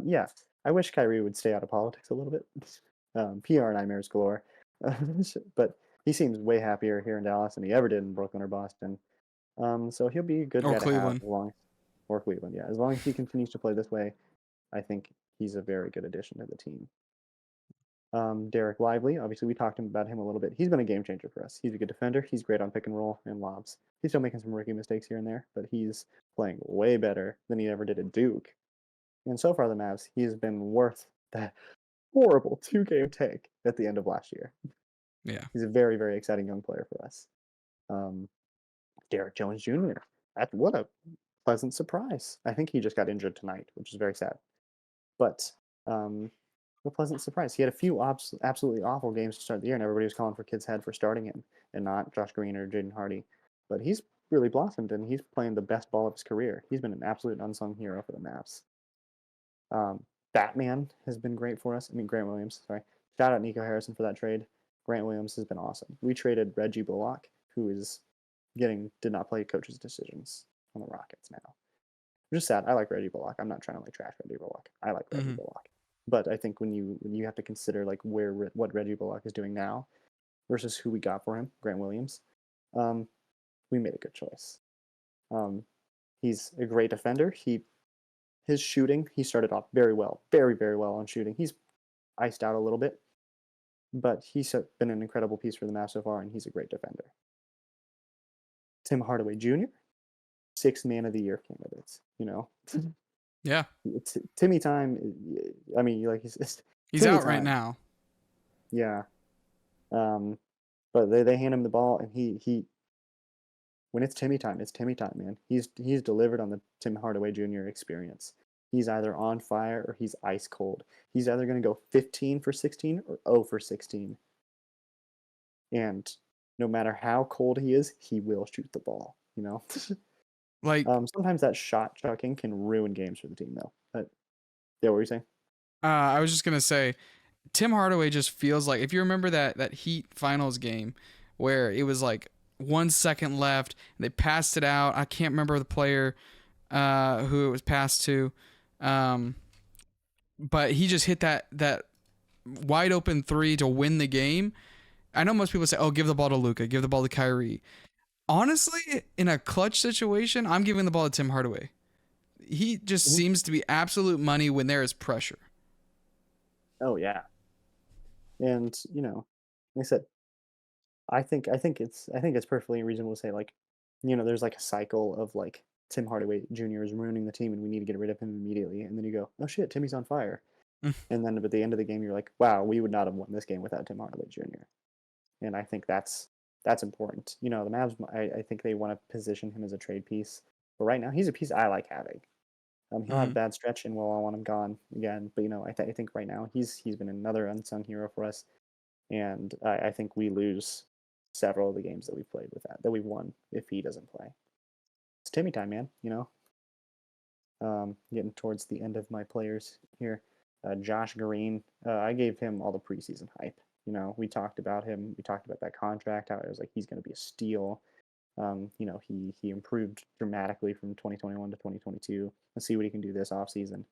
yeah, I wish Kyrie would stay out of politics a little bit. PR nightmares galore. But he seems way happier here in Dallas than he ever did in Brooklyn or Boston. So he'll be a good Or guy to have Cleveland. or Cleveland, yeah. As long as he continues to play this way, I think he's a very good addition to the team. Derek Lively, obviously we talked about him a little bit. He's been a game changer for us. He's a good defender. He's great on pick and roll and lobs. He's still making some rookie mistakes here and there, but he's playing way better than he ever did at Duke. And so far, the Mavs, he has been worth that horrible 2-game tank at the end of last year. Yeah. He's a very, very exciting young player for us. Derek Jones Jr., what a pleasant surprise. I think he just got injured tonight, which is very sad. But a pleasant surprise. He had a few absolutely awful games to start the year, and everybody was calling for Kid's head for starting him and not Josh Green or Jaden Hardy. But he's really blossomed, and he's playing the best ball of his career. He's been an absolute unsung hero for the Mavs. Batman has been great for us. I mean, Grant Williams, sorry. shout out Nico Harrison for that trade. Grant Williams has been awesome. We traded Reggie Bullock, who is did not play coach's decisions on the Rockets now. I'm just sad. I like Reggie Bullock. I'm not trying to like trash Reggie Bullock. I like Reggie Bullock. But I think when you have to consider like what Reggie Bullock is doing now versus who we got for him, Grant Williams, we made a good choice. He's a great defender. His shooting, he started off very well, very, very well on shooting. He's iced out a little bit, but he's been an incredible piece for the Mavs so far, and he's a great defender. Tim Hardaway Jr., 6th Man of the Year candidates, you know? Yeah. Timmy time, I mean, like, he's out right now. Yeah. But they hand him the ball, and he when it's Timmy time, man. He's delivered on the Tim Hardaway Jr. experience. He's either on fire or he's ice cold. He's either going to go 15 for 16 or 0 for 16. And no matter how cold he is, he will shoot the ball, you know? Like sometimes that shot chucking can ruin games for the team, though. But yeah, what were you saying? I was just going to say, Tim Hardaway just feels like, if you remember that Heat finals game where it was like 1 second left, and they passed it out. I can't remember the player who it was passed to, but he just hit that wide open 3 to win the game. I know most people say, "Oh, give the ball to Luka, give the ball to Kyrie." Honestly, in a clutch situation, I'm giving the ball to Tim Hardaway. He just seems to be absolute money when there is pressure. Oh yeah, and like I said, I think it's perfectly reasonable to say, like, there's like a cycle of like Tim Hardaway Jr. is ruining the team and we need to get rid of him immediately, and then you go, oh shit, Timmy's on fire, and then at the end of the game you're like, wow, we would not have won this game without Tim Hardaway Jr. And I think that's important. The Mavs, I think they want to position him as a trade piece, but right now he's a piece I like having. He'll have a bad stretch and we'll all want him gone again, but I think right now he's been another unsung hero for us, and I think we lose several of the games that we've played with that we've won if he doesn't play. It's Timmy time, man. Getting towards the end of my players here. Josh Green, I gave him all the preseason hype. We talked about him. We talked about that contract, how it was like he's going to be a steal. He improved dramatically from 2021 to 2022. Let's see what he can do this offseason.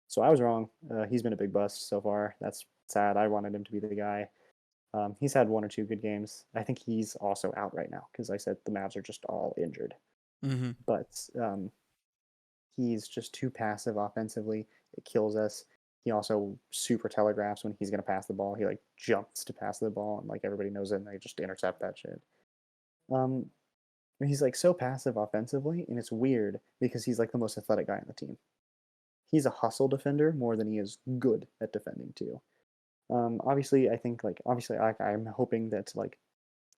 So I was wrong. He's been a big bust so far. That's sad. I wanted him to be the guy. He's had 1 or 2 good games. I think he's also out right now because I said the Mavs are just all injured. But he's just too passive offensively. It kills us. He also super telegraphs when he's going to pass the ball. He like jumps to pass the ball, and like everybody knows it, and they just intercept that shit. He's like so passive offensively, and it's weird because he's like the most athletic guy on the team. He's a hustle defender more than he is good at defending too. Obviously, I'm hoping that like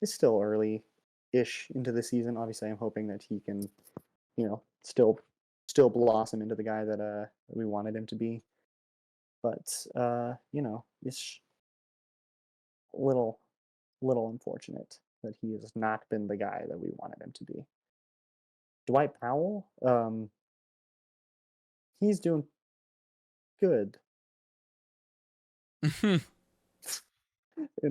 it's still early-ish into the season. Obviously, I'm hoping that he can, still blossom into the guy that we wanted him to be. But it's a little unfortunate that he has not been the guy that we wanted him to be. Dwight Powell, he's doing good. In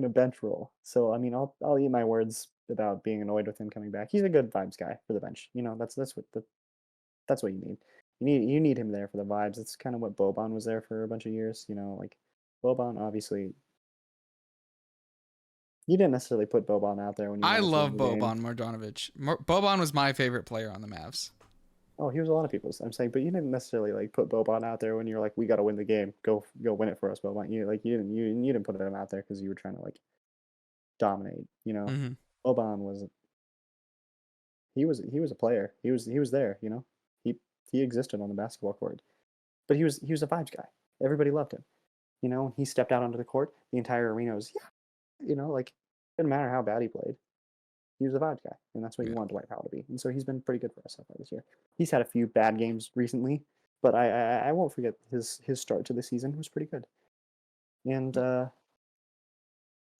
a bench role. So I mean, I'll eat my words about being annoyed with him coming back. He's a good vibes guy for the bench. That's what you need. You need him there for the vibes. It's kind of what Boban was there for a bunch of years. Like Boban, obviously, you didn't necessarily put Boban out there when you. I love Boban Marjanovic. Boban was my favorite player on the Mavs. Oh, he was a lot of people's. I'm saying, but you didn't necessarily like put Boban out there when you're like, we got to win the game. Go win it for us, Boban. You didn't put him out there because you were trying to like dominate. Boban was. He was a player. He was there. He existed on the basketball court, but he was a vibes guy. Everybody loved him. He stepped out onto the court. The entire arena was like didn't matter how bad he played. He was a vibes guy, and that's what you want Dwight Powell to be. And so he's been pretty good for us so far this year. He's had a few bad games recently, but I won't forget his start to the season was pretty good. And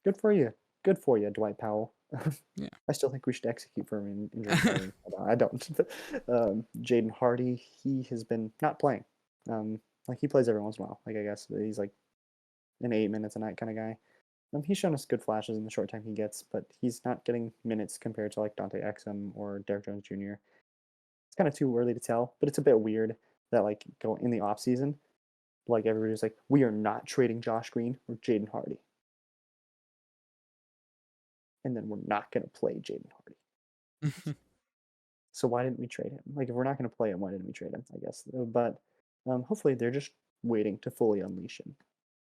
good for you, Dwight Powell. Yeah. I still think we should execute for him in I don't. Jaden Hardy, he has been not playing. Like he plays every once in a while. Like I guess he's like an 8 minutes a night kind of guy. He's shown us good flashes in the short time he gets, but he's not getting minutes compared to like Dante Exum or Derrick Jones Jr. It's kind of too early to tell, but it's a bit weird that like go in the off season, like everybody's like, we are not trading Josh Green or Jaden Hardy, and then we're not going to play Jaden Hardy. So why didn't we trade him? Like if we're not going to play him, why didn't we trade him? I guess, but hopefully they're just waiting to fully unleash him.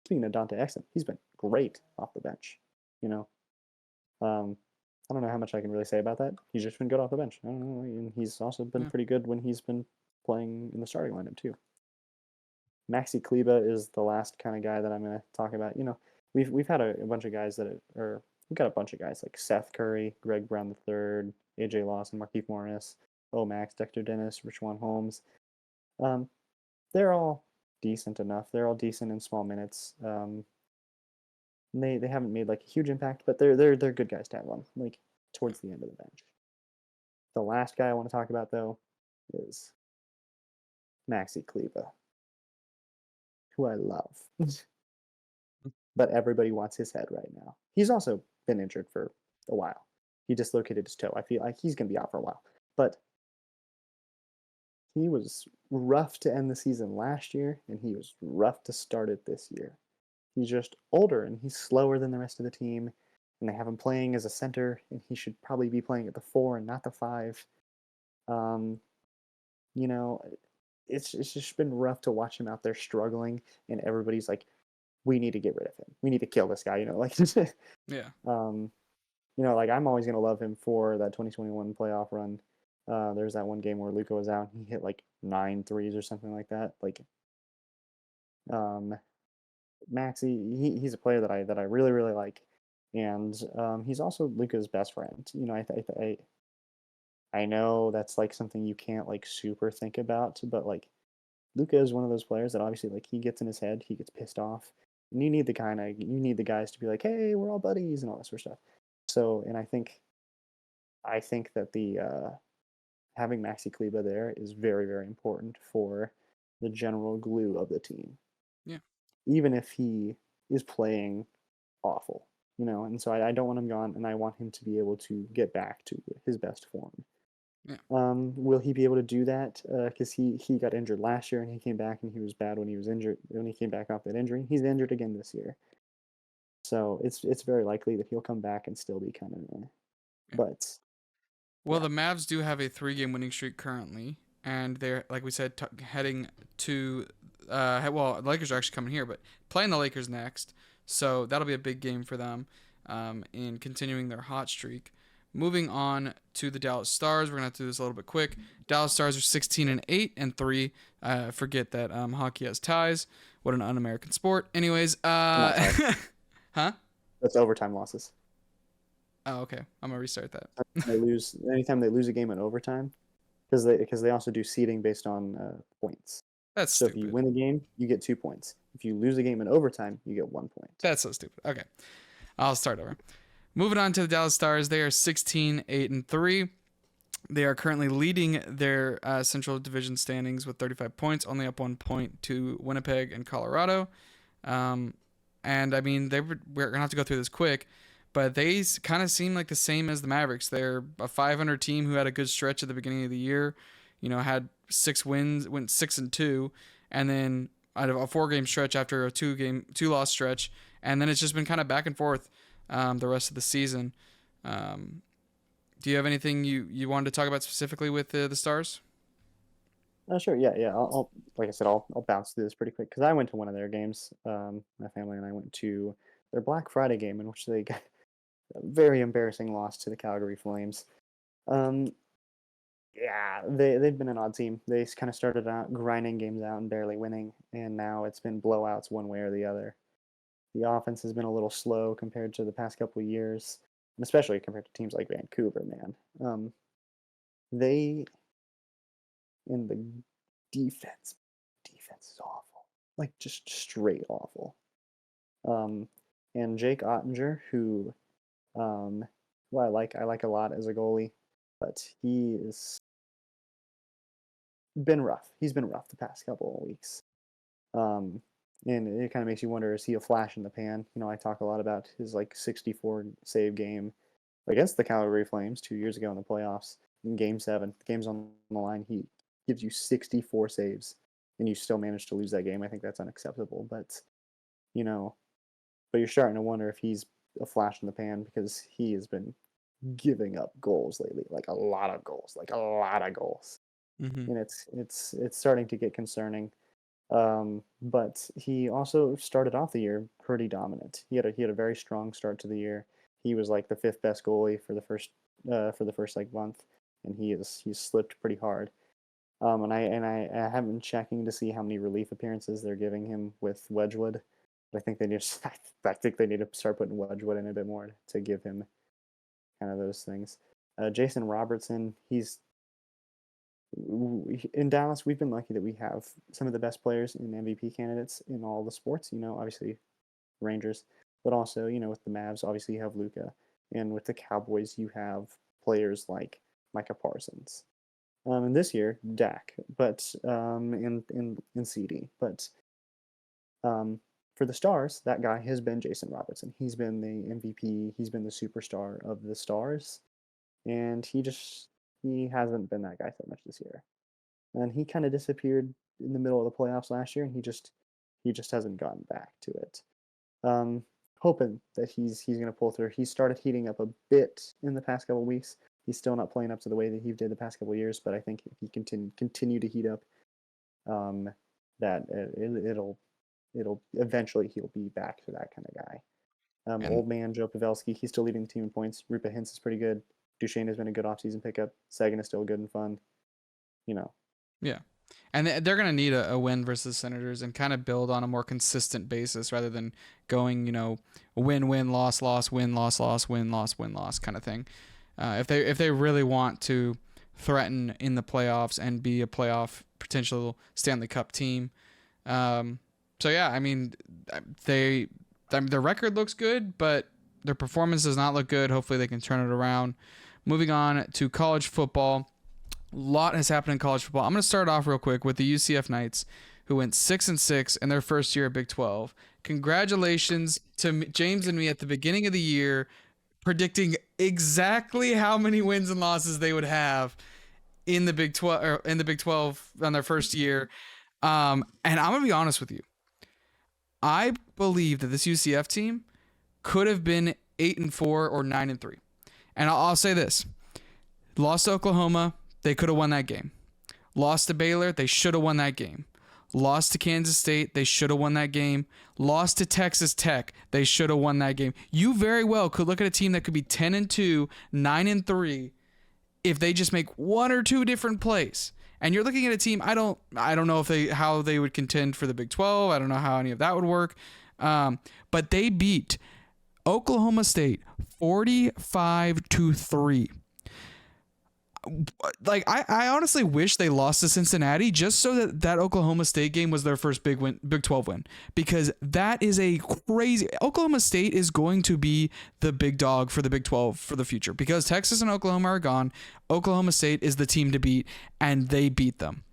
Speaking of Dante Exum, he's been great off the bench. You know, I don't know how much I can really say about that. He's just been good off the bench. I don't know, and he's also been pretty good when he's been playing in the starting lineup too. Maxi Kleber is the last kind of guy that I'm going to talk about. You know, we've had a bunch of guys we've got a bunch of guys like Seth Curry, Greg Brown III, AJ Lawson, Markieff Morris, Max, Dexter Dennis, Richaun Holmes. They're all decent enough. They're all decent in small minutes. They haven't made like a huge impact, but they're good guys to have on like towards the end of the bench. The last guy I want to talk about though is Maxi Kleber, who I love, but everybody wants his head right now. He's also been injured for a while. He dislocated his toe. I feel like he's gonna be out for a while, but he was rough to end the season last year, and he was rough to start it this year. He's just older and he's slower than the rest of the team, and they have him playing as a center, and he should probably be playing at the 4 and not the 5. You know, it's just been rough to watch him out there struggling, and everybody's like, we need to get rid of him. We need to kill this guy. You know, like Yeah. You know, like I'm always gonna love him for that 2021 playoff run. There's that one game where Luka was out. He hit like 9 threes or something like that. Like, Maxi, he's a player that I really really like, and he's also Luka's best friend. You know, I know that's like something you can't like super think about, but like Luka is one of those players that obviously like he gets in his head, he gets pissed off, and you need the guys to be like, hey, we're all buddies and all that sort of stuff. So, and I think that the having Maxi Kleber there is very very important for the general glue of the team. Yeah. Even if he is playing awful, you know, and so I don't want him gone, and I want him to be able to get back to his best form. Yeah. Will he be able to do that? Because he got injured last year and he came back and he was bad when he was injured. When he came back off that injury, he's injured again this year. So it's very likely that he'll come back and still be kind of. Yeah. But Well, the Mavs do have a 3-game winning streak currently, and they're like we said heading to. Well, the Lakers are actually coming here, but playing the Lakers next, so that'll be a big game for them in continuing their hot streak. Moving on to the Dallas Stars, we're gonna have to do this a little bit quick. Dallas Stars are 16-8 and 3. Forget that hockey has ties. What an un-American sport. Anyways, huh? that's overtime losses. Oh, okay. I'm gonna restart that. Anytime they lose a game in overtime, because they also do seeding based on points. That's so stupid. if you win a game, you get 2 points. If you lose a game in overtime, you get 1 point. That's so stupid. Okay, I'll start over. Moving on to the Dallas Stars, they are 16-8 and 3. They are currently leading their Central Division standings with 35 points, only up 1 point to Winnipeg and Colorado. And I mean, we're gonna have to go through this quick, but they kind of seem like the same as the Mavericks. They're a 500 team who had a good stretch at the beginning of the year. You know, had 6 wins, went 6-2, and then out of a 4-game stretch after a 2-loss stretch, and then it's just been kind of back and forth the rest of the season. Do you have anything you wanted to talk about specifically with the Stars? Sure. Yeah. I'll like I said, I'll bounce through this pretty quick because I went to one of their games. My family and I went to their Black Friday game in which they got a very embarrassing loss to the Calgary Flames. Yeah, they've been an odd team. They kind of started out grinding games out and barely winning, and now it's been blowouts one way or the other. The offense has been a little slow compared to the past couple of years, and especially compared to teams like Vancouver, man. They in the defense is awful, like just straight awful. And Jake Ottinger, who, well, I like a lot as a goalie, but he is been rough. He's been rough the past couple of weeks. Um, and it kind of makes you wonder, is he a flash in the pan? You know, I talk a lot about his like 64 save game against the Calgary Flames 2 years ago in the playoffs in Game 7. The game's on the line. He gives you 64 saves, and you still manage to lose that game. I think that's unacceptable. But you know, but you're starting to wonder if he's a flash in the pan because he has been giving up goals lately, like a lot of goals, Mm-hmm. and it's starting to get concerning. But he also started off the year pretty dominant. He had a very strong start to the year. He was like the fifth best goalie for the first like month, and he's slipped pretty hard. And I have been checking to see how many relief appearances they're giving him with Wedgwood. But I think they need to, I think they need to start putting Wedgwood in a bit more to give him kind of those things. Jason Robertson, he's in Dallas. We've been lucky that we have some of the best players and MVP candidates in all the sports. You know, obviously Rangers, but also with the Mavs, obviously you have Luka, and with the Cowboys you have players like Micah Parsons. And this year Dak, but in CD, but for the Stars, that guy has been Jason Robertson. He's been the MVP. He's been the superstar of the Stars, and he hasn't been that guy so much this year. And he kind of disappeared in the middle of the playoffs last year, and he just hasn't gotten back to it. Um, Hoping that he's going to pull through. He started heating up a bit in the past couple of weeks. He's still not playing up to the way that he did the past couple of years, but I think if he continue to heat up, that it'll eventually he'll be back to that kind of guy. And Old man Joe Pavelski, he's still leading the team in points. Rupa Hintz is pretty good. Duchesne has been a good offseason pickup. Sagan is still good and fun. yeah, and they're gonna need a win versus Senators and kind of build on a more consistent basis rather than going win loss loss win loss loss win loss win loss kind of thing. If they really want to threaten in the playoffs and be a playoff potential Stanley Cup team. So yeah, I mean, their record looks good, but their performance does not look good. Hopefully they can turn it around. Moving on to college football. A lot has happened in college football. I'm going to start off real quick with the UCF Knights, who went 6-6 in their first year at Big 12. Congratulations to James and me at the beginning of the year, predicting exactly how many wins and losses they would have in the Big 12 on their first year. And I'm going to be honest with you. I believe that this UCF team could have been 8-4 or 9-3. And I'll say this. Lost to Oklahoma, they could have won that game. Lost to Baylor, they should have won that game. Lost to Kansas State, they should have won that game. Lost to Texas Tech, they should have won that game. You very well could look at a team that could be 10-2, 9-3 if they just make one or two different plays. And you're looking at a team, I don't know how they would contend for the Big 12. I don't know how any of that would work. But they beat Oklahoma State 45-3. Like I honestly wish they lost to Cincinnati just so that Oklahoma State game was their first Big 12 win, because that is a crazy. Oklahoma State is going to be the big dog for the Big 12 for the future because Texas and Oklahoma are gone. Oklahoma State is the team to beat, and they beat them.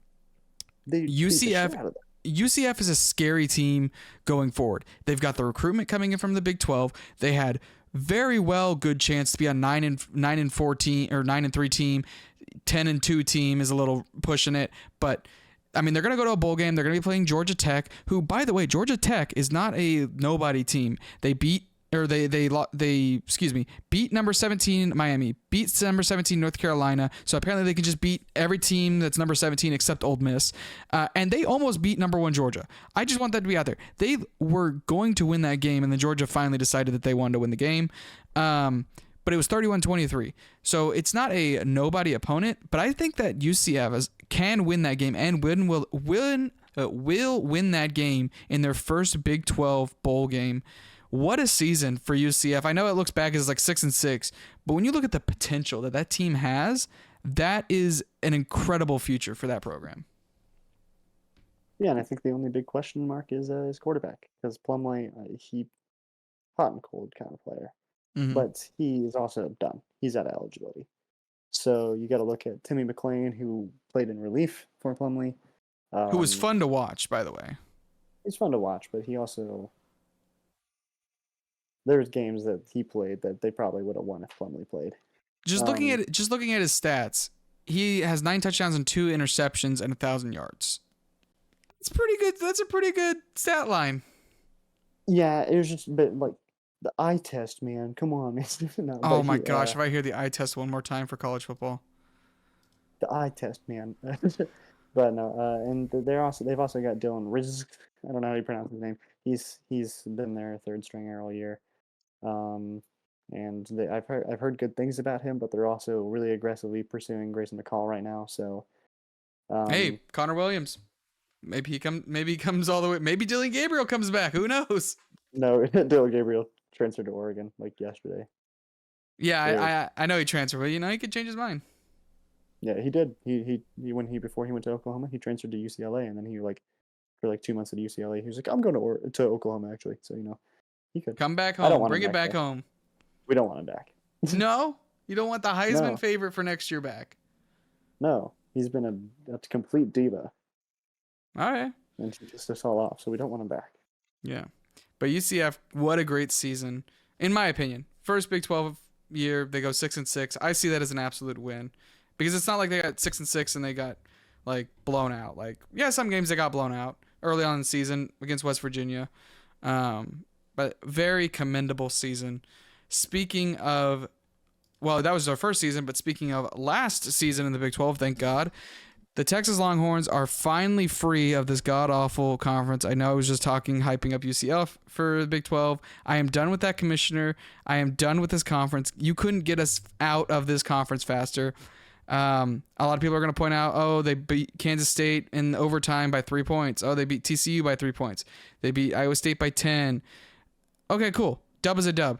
UCF is a scary team going forward. They've got the recruitment coming in from the Big 12. They had very well good chance to be a 9-4 team or 9-3 team. 10-2 team is a little pushing it, but I mean, they're going to go to a bowl game. They're going to be playing Georgia Tech, who, by the way, Georgia Tech is not a nobody team. They beat number 17 Miami, beat number 17 North Carolina. So apparently they can just beat every team that's number 17 except Ole Miss. And they almost beat number 1 Georgia. I just want that to be out there. They were going to win that game, and then Georgia finally decided that they wanted to win the game. But it was 31-23. So it's not a nobody opponent, but I think that UCF can win that game and will win that game in their first Big 12 bowl game. What a season for UCF. I know it looks back as like 6-6, but when you look at the potential that team has, that is an incredible future for that program. Yeah, and I think the only big question mark is quarterback, because Plumlee, he hot and cold kind of player, but he is also done. He's out of eligibility. So you got to look at Timmy McClain, who played in relief for Plumlee. Who was fun to watch, by the way. he's fun to watch, but he also there's games that he played that they probably would have won if Plumlee played. Just looking at his stats, he has 9 touchdowns and 2 interceptions and 1,000 yards. It's pretty good. That's a pretty good stat line. Yeah, it was just a bit like the eye test, man. Come on, man. No, oh my gosh! If I hear the eye test one more time for college football, the eye test, man. But no, and they've also got Dylan Rizk. I don't know how you pronounce his name. He's been their third stringer all year. And I've heard good things about him, but they're also really aggressively pursuing Grayson McCall right now. So, hey, Connor Williams, maybe he comes all the way. Maybe Dylan Gabriel comes back. Who knows? No, Dylan Gabriel transferred to Oregon like yesterday. Yeah, I know he transferred, but he could change his mind. Yeah, he did. Before he went to Oklahoma, he transferred to UCLA, and then he for 2 months at UCLA, he was like, I'm going to Oklahoma actually. So he could come back home. Bring it back home. We don't want him back. No, you don't want the Heisman favorite for next year back. No, he's been a complete diva. All right. And he just us all off, so we don't want him back. Yeah, but UCF, what a great season, in my opinion. First Big 12 year, they go 6-6. I see that as an absolute win, because it's not like they got 6-6 and they got blown out. Some games they got blown out early on in the season against West Virginia, but very commendable season. Speaking of, well, that was our first season, but speaking of last season in the Big 12, thank God, the Texas Longhorns are finally free of this god-awful conference. I know I was just hyping up UCF for the Big 12. I am done with that commissioner. I am done with this conference. You couldn't get us out of this conference faster. A lot of people are going to point out, oh, they beat Kansas State in overtime by 3 points. Oh, they beat TCU by 3 points. They beat Iowa State by 10. Okay, cool. Dub is a dub.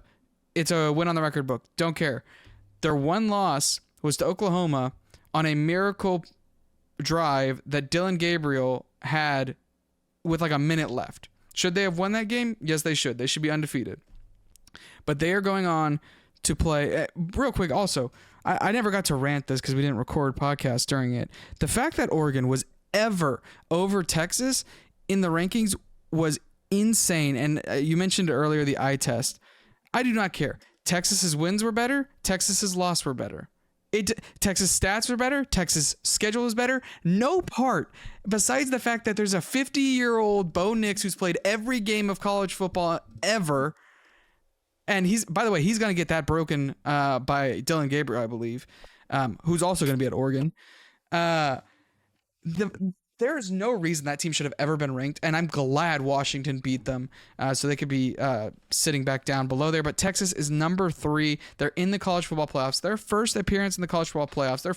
It's a win on the record book. Don't care. Their one loss was to Oklahoma on a miracle drive that Dylan Gabriel had with a minute left. Should they have won that game? Yes, they should. They should be undefeated. But they are going on to play. Real quick, also, I never got to rant this because we didn't record podcasts during it. The fact that Oregon was ever over Texas in the rankings was insane. And you mentioned earlier the eye test. I do not care. Texas's wins were better. Texas's loss were better. Texas stats were better. Texas schedule is better. No part, besides the fact that there's a 50-year-old Bo Nix who's played every game of college football ever. And by the way, he's going to get that broken by Dylan Gabriel, I believe, who's also going to be at Oregon. There is no reason that team should have ever been ranked, and I'm glad Washington beat them so they could be sitting back down below there. But Texas is number 3. They're in the college football playoffs. Their first appearance in the college football playoffs. Their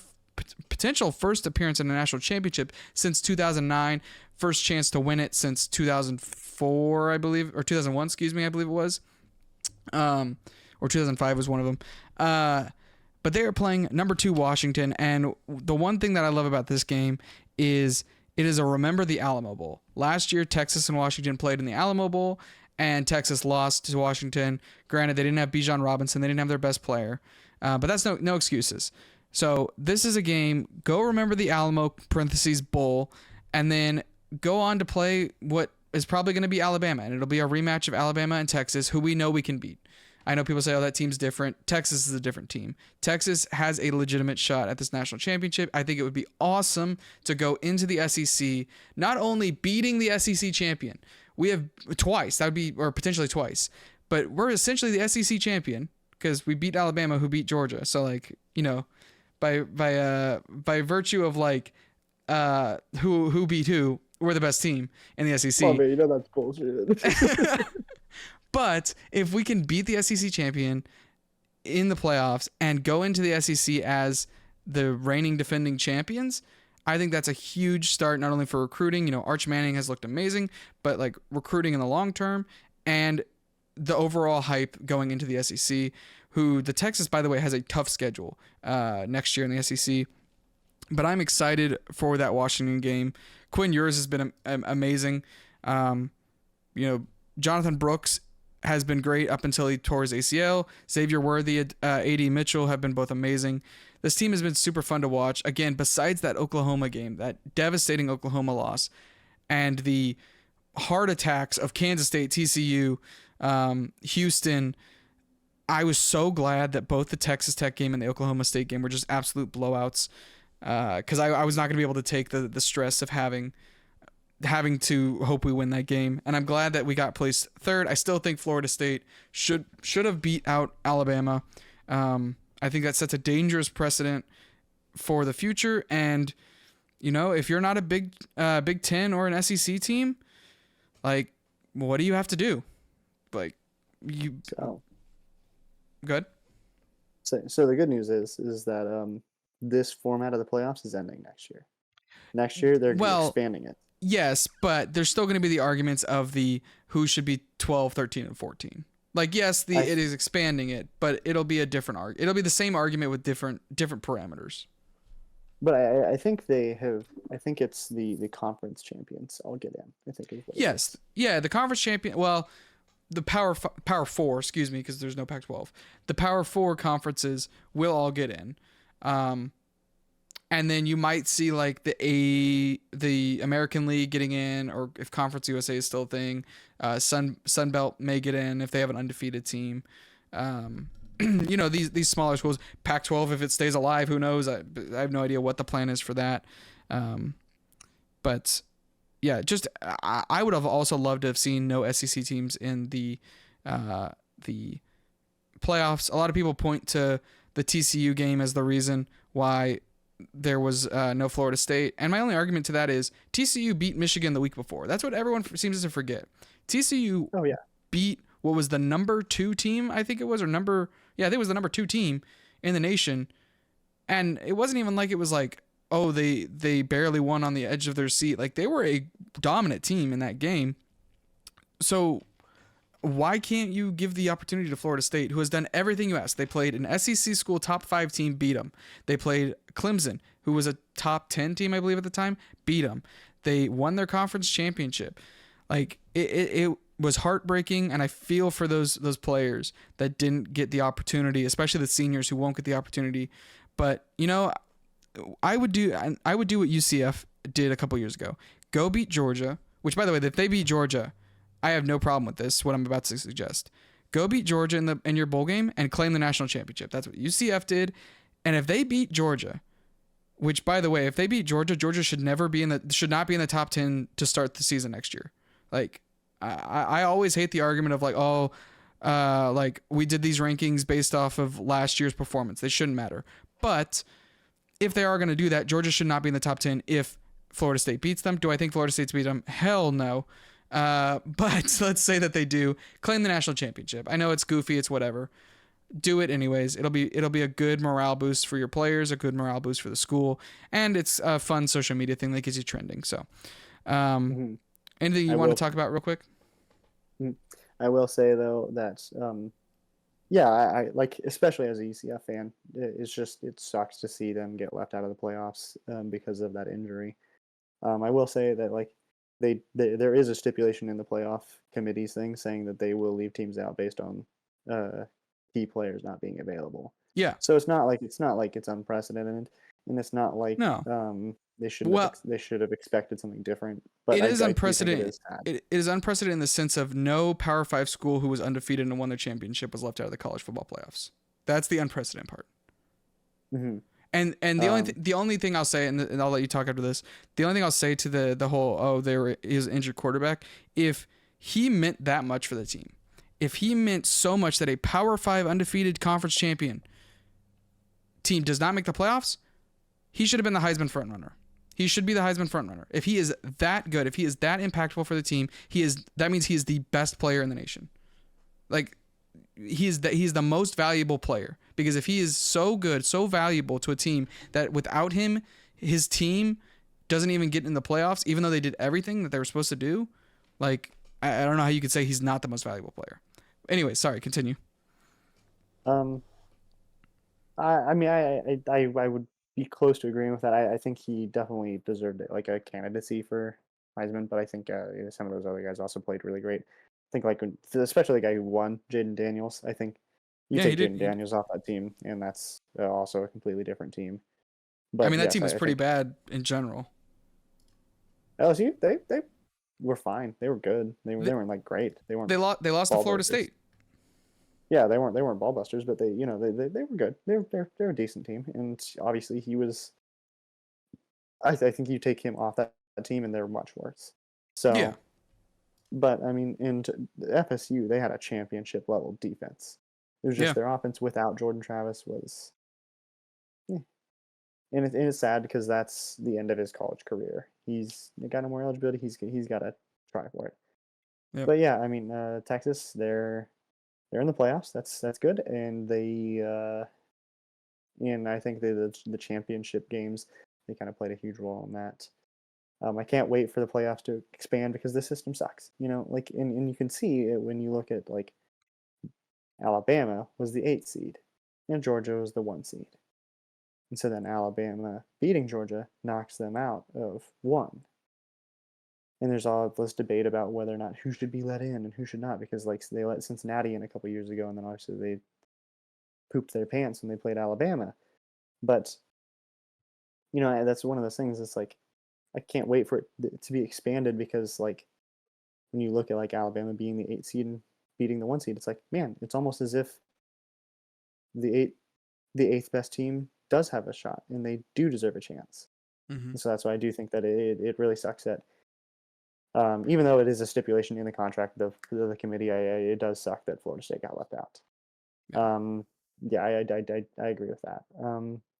potential first appearance in a national championship since 2009. First chance to win it since 2004, I believe, or 2001, I believe it was. Or 2005 was one of them. But they are playing number 2 Washington, and the one thing that I love about this game is it is a Remember the Alamo Bowl. Last year, Texas and Washington played in the Alamo Bowl, and Texas lost to Washington. Granted, they didn't have Bijan Robinson. They didn't have their best player. But that's no excuses. So this is a game, go remember the Alamo, parentheses, Bowl, and then go on to play what is probably going to be Alabama, and it'll be a rematch of Alabama and Texas, who we know we can beat. I know people say, oh, that team's different. Texas is a different team. Texas has a legitimate shot at this national championship. I think it would be awesome to go into the SEC, not only beating the SEC champion. We have twice. That would be, or potentially twice. But we're essentially the SEC champion because we beat Alabama, who beat Georgia. So, by virtue of, who beat who, we're the best team in the SEC. Oh, man, that's bullshit. But if we can beat the SEC champion in the playoffs and go into the SEC as the reigning defending champions, I think that's a huge start, not only for recruiting. Arch Manning has looked amazing, but recruiting in the long term and the overall hype going into the SEC, who the Texas, by the way, has a tough schedule next year in the SEC. But I'm excited for that Washington game. Quinn Ewers has been amazing. Jonathan Brooks has been great up until he tore his ACL. Xavier Worthy, A.D. Mitchell have been both amazing. This team has been super fun to watch. Again, besides that Oklahoma game, that devastating Oklahoma loss, and the heart attacks of Kansas State, TCU, Houston. I was so glad that both the Texas Tech game and the Oklahoma State game were just absolute blowouts, because I was not going to be able to take the stress of having to hope we win that game. And I'm glad that we got placed third. I still think Florida State should have beat out Alabama. I think that sets a dangerous precedent for the future. And if you're not a Big Ten or an SEC team, like, what do you have to do? Like, you good. So the good news is that this format of the playoffs is ending next year. Next year they're expanding it. Yes, but there's still going to be the arguments of the who should be 12, 13, and 14. Like, yes, it is expanding it, but it'll be a different it'll be the same argument with different parameters. But I think I think it's the conference champions all get in. I think is what yes, yeah, the conference champion. Well, the Power 4, excuse me, because there's no Pac-12. The Power 4 conferences will all get in, and then you might see like the American League getting in, or if Conference USA is still a thing, Sun Belt may get in if they have an undefeated team. These smaller schools, Pac-12, if it stays alive, who knows? I have no idea what the plan is for that. But yeah, just I would have also loved to have seen no SEC teams in the playoffs. A lot of people point to the TCU game as the reason why there was no Florida State, and my only argument to that is TCU beat Michigan the week before. That's what everyone seems to forget. TCU beat what was the number 2 team, I think it was, I think it was the number 2 team in the nation. And it wasn't even like it was like, oh, they barely won on the edge of their seat. Like, they were a dominant team in that game. So why can't you give the opportunity to Florida State, who has done everything you asked? They played an SEC school top 5 team, beat them. They played Clemson, who was a top 10 team, I believe at the time, beat them. They won their conference championship. Like, it was heartbreaking, and I feel for those players that didn't get the opportunity, especially the seniors who won't get the opportunity. But I would do what UCF did a couple years ago. Go beat Georgia, which, by the way, if they beat Georgia, I have no problem with this, what I'm about to suggest. Go beat Georgia in your bowl game and claim the national championship. That's what UCF did. And if they beat Georgia, which, by the way, if they beat Georgia, Georgia should not be in the top 10 to start the season next year. Like, I always hate the argument of like, like we did these rankings based off of last year's performance. They shouldn't matter. But if they are going to do that, Georgia should not be in the top 10 if Florida State beats them. Do I think Florida State's beat them? Hell no. But let's say that they do claim the national championship. I know it's goofy, it's whatever. Do it anyways. It'll be a good morale boost for your players, a good morale boost for the school, and it's a fun social media thing that gets you trending. So, anything you want to talk about real quick? I will say though that I like, especially as a UCF fan, it sucks to see them get left out of the playoffs because of that injury. I will say that like there is a stipulation in the playoff committees thing saying that they will leave teams out based on key players not being available. Yeah. So it's not like it's unprecedented, and it's not like they should have expected something different. But it is unprecedented. It is unprecedented in the sense of no Power 5 school who was undefeated and won their championship was left out of the college football playoffs. That's the unprecedented part. Mm-hmm. And the only thing I'll say, and I'll let you talk after this. The only thing I'll say to the whole there is an injured quarterback, if he meant that much for the team, if he meant so much that a Power 5 undefeated conference champion team does not make the playoffs, he should have been the Heisman frontrunner. He should be the Heisman frontrunner. If he is that good, if he is that impactful for the team, that means he is the best player in the nation. Like, he's the most valuable player, because if he is so good, so valuable to a team that without him, his team doesn't even get in the playoffs, even though they did everything that they were supposed to do. Like, I don't know how you could say he's not the most valuable player. Anyway, sorry, continue. I mean, I would be close to agreeing with that. I think he definitely deserved it, like a candidacy for Heisman, but I think some of those other guys also played really great. I think like especially the guy who won, Jaden Daniels. I think take Jaden Daniels off that team, and that's also a completely different team. But I mean, that team was pretty bad in general. LSU, they were fine. They were good. They weren't like great. They weren't They lost to ball Florida busters. State. Yeah, they weren't ball busters, but they were good. They're a decent team, and obviously he was. I think you take him off that team, and they're much worse. Yeah. So, but I mean, in FSU, they had a championship level defense. It was just Yeah. their offense without Jordan Travis was, and it's sad because that's the end of his college career. He's got no more eligibility. He's got to try for it. Yep. But yeah, I mean, Texas, they're in the playoffs. That's good, and and I think the championship games, they kind of played a huge role in that. I can't wait for the playoffs to expand because this system sucks. Like and you can see it when you look at like Alabama was the 8th seed, and Georgia was the 1 seed. And so then Alabama beating Georgia knocks them out of 1. And there's all this debate about whether or not who should be let in and who should not, because like they let Cincinnati in a couple years ago, and then obviously they pooped their pants when they played Alabama. But that's one of those things. It's like I can't wait for it to be expanded because like when you look at like Alabama being the 8th seed and beating the 1 seed, it's like, man, it's almost as if the 8th best team does have a shot and they do deserve a chance. Mm-hmm. So that's why I do think that it really sucks that even though it is a stipulation in the contract of the committee, it does suck that Florida State got left out. Yeah, I agree with that.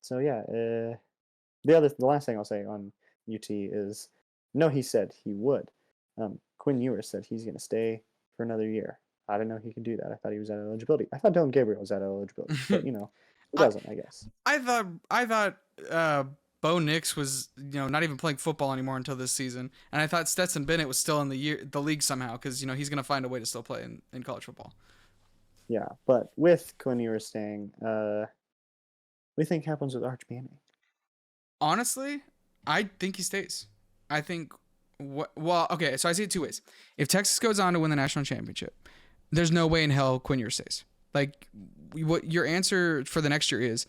So yeah, the last thing I'll say on UT is, no, he said he would. Quinn Ewers said he's going to stay for another year. I didn't know he could do that. I thought he was out of eligibility. I thought Dylan Gabriel was out of eligibility, but he doesn't, I guess. I thought Bo Nix was not even playing football anymore until this season, and I thought Stetson Bennett was still in the league somehow because he's going to find a way to still play in college football. Yeah, but with Quinn Ewers staying, what do you think happens with Arch Manning? Honestly, I think he stays. I think okay, so I see it 2 ways. If Texas goes on to win the national championship, there's no way in hell Quinn Ewers stays. Like, what your answer for the next year is,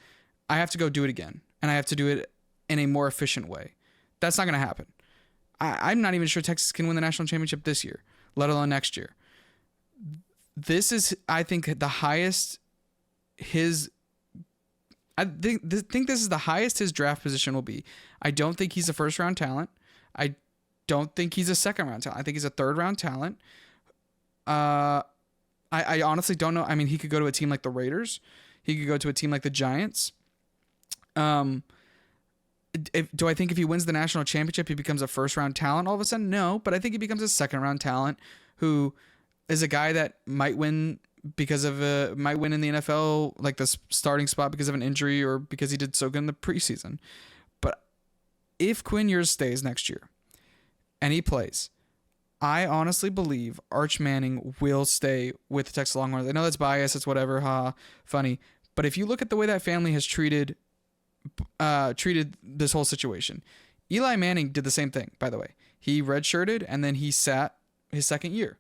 I have to go do it again, and I have to do it in a more efficient way. That's not going to happen. I'm not even sure Texas can win the national championship this year, let alone next year. This is, I think, the highest I think this is the highest his draft position will be. I don't think he's a first round talent. I don't think he's a second round talent. I think he's a third round talent. I honestly don't know. I mean, he could go to a team like the Raiders. He could go to a team like the Giants. Do I think if he wins the national championship, he becomes a first round talent all of a sudden? No, but I think he becomes a second round talent who is a guy that might win in the NFL, like the starting spot because of an injury or because he did so good in the preseason. But if Quinn Ewers stays next year and he plays, I honestly believe Arch Manning will stay with the Texas Longhorns. I know that's biased, it's whatever, funny. But if you look at the way that family has treated this whole situation, Eli Manning did the same thing, by the way. He redshirted and then he sat his second year.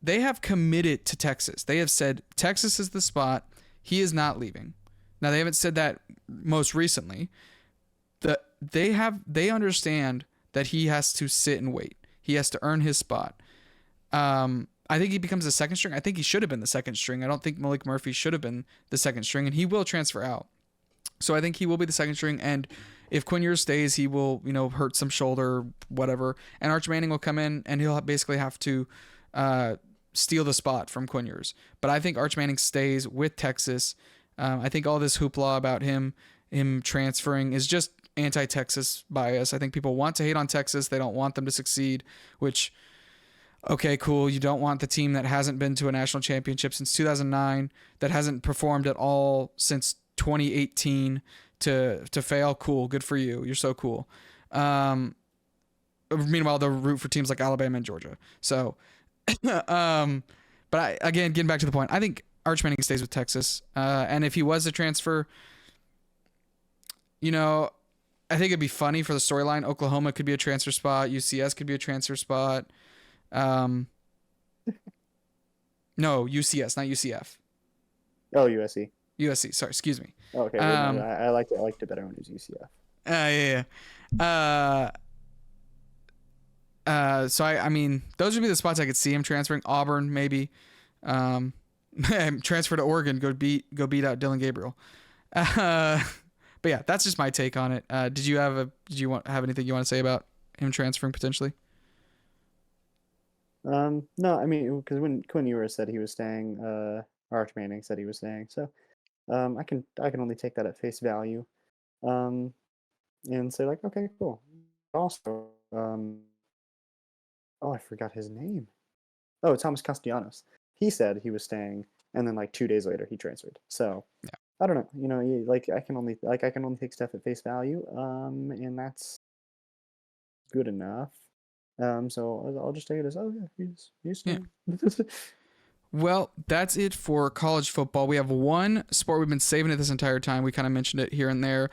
They have committed to Texas. They have said Texas is the spot. He is not leaving. Now, they haven't said that most recently. They understand that he has to sit and wait. He has to earn his spot. I think he becomes the second string. I think he should have been the second string. I don't think Malik Murphy should have been the second string, and he will transfer out. So I think he will be the second string, and if Quinn Ewers stays, he will, hurt some shoulder, whatever, and Arch Manning will come in, and he'll basically have to steal the spot from Quinn Ewers. But I think Arch Manning stays with Texas. I think all this hoopla about him transferring is just anti-Texas bias. I think people want to hate on Texas. They don't want them to succeed, which, okay, cool. You don't want the team that hasn't been to a national championship since 2009, that hasn't performed at all since 2018 to fail. Cool. Good for you. You're so cool. Meanwhile, they'll root for teams like Alabama and Georgia. So, but again, getting back to the point, I think Arch Manning stays with Texas. And if he was a transfer, I think it'd be funny for the storyline. Oklahoma could be a transfer spot. UCS could be a transfer spot. No, UCS, not UCF. Oh, USC. USC. Sorry, excuse me. Okay, I liked it better when it was UCF. Yeah. So I mean, those would be the spots I could see him transferring. Auburn, maybe. Um, Transfer to Oregon, go beat out Dylan Gabriel. Uh, but yeah, that's just my take on it. Did you have anything you want to say about him transferring potentially? No, I mean, because when Quinn Ewers said he was staying, Arch Manning said he was staying, so I can only take that at face value, um, and say like, okay, cool. Also, oh, I forgot his name. Oh, Thomas Castellanos. He said he was staying, and then like 2 days later he transferred. So Yeah. I don't know. Like I can only take stuff at face value, and that's good enough. So I'll just take it as, oh yeah, he's Yeah. staying. Well, that's it for college football. We have one sport we've been saving it this entire time. We kind of mentioned it here and there.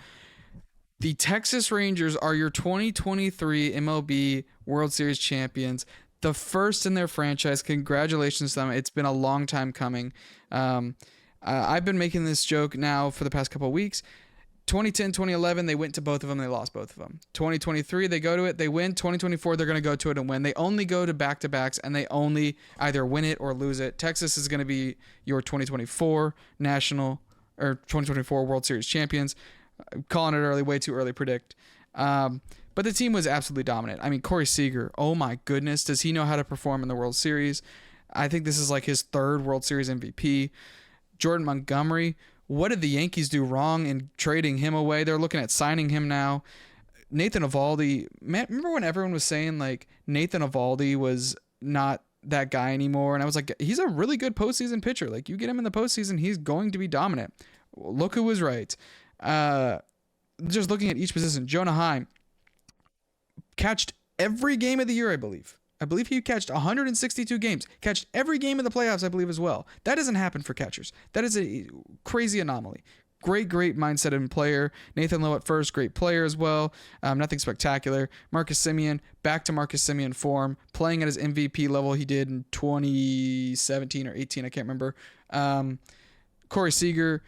The Texas Rangers are your 2023 MLB World Series champions, the first in their franchise. Congratulations to them. It's been a long time coming. I've been making this joke now for the past couple of weeks. 2010, 2011, they went to both of them. They lost both of them. 2023, they go to it. They win. 2024, they're going to go to it and win. They only go to back-to-backs, and they only either win it or lose it. Texas is going to be your 2024 national or 2024 World Series champions. I'm calling it early, way too early to predict. But the team was absolutely dominant. I mean, Corey Seager, oh my goodness, does he know how to perform in the World Series? I think this is like his third World Series MVP. Jordan Montgomery, what did the Yankees do wrong in trading him away? They're looking at signing him now. Nathan Eovaldi, man, remember when everyone was saying like Nathan Eovaldi was not that guy anymore? And I was like, he's a really good postseason pitcher. Like, you get him in the postseason, he's going to be dominant. Look who was right. Just looking at each position, Jonah Heim catched every game of the year, I believe. I believe he catched 162 games, catched every game of the playoffs, I believe, as well. That doesn't happen for catchers. That is a crazy anomaly. Great mindset and player. Nathan Lowe at first, great player as well. Nothing spectacular. Marcus Semien, back to Marcus Semien form, playing at his MVP level he did in 2017 or 18, I can't remember. Corey Seager,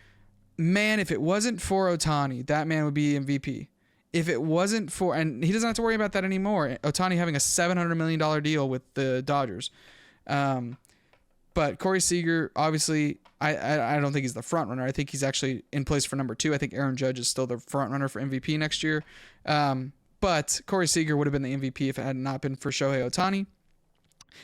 man, if it wasn't for Ohtani, that man would be MVP. If it wasn't for, and he doesn't have to worry about that anymore. Ohtani having a $700 million deal with the Dodgers. But Corey Seager, obviously, I don't think he's the front runner. I think he's actually in place for number 2. I think Aaron Judge is still the front runner for MVP next year. But Corey Seager would have been the MVP if it had not been for Shohei Ohtani.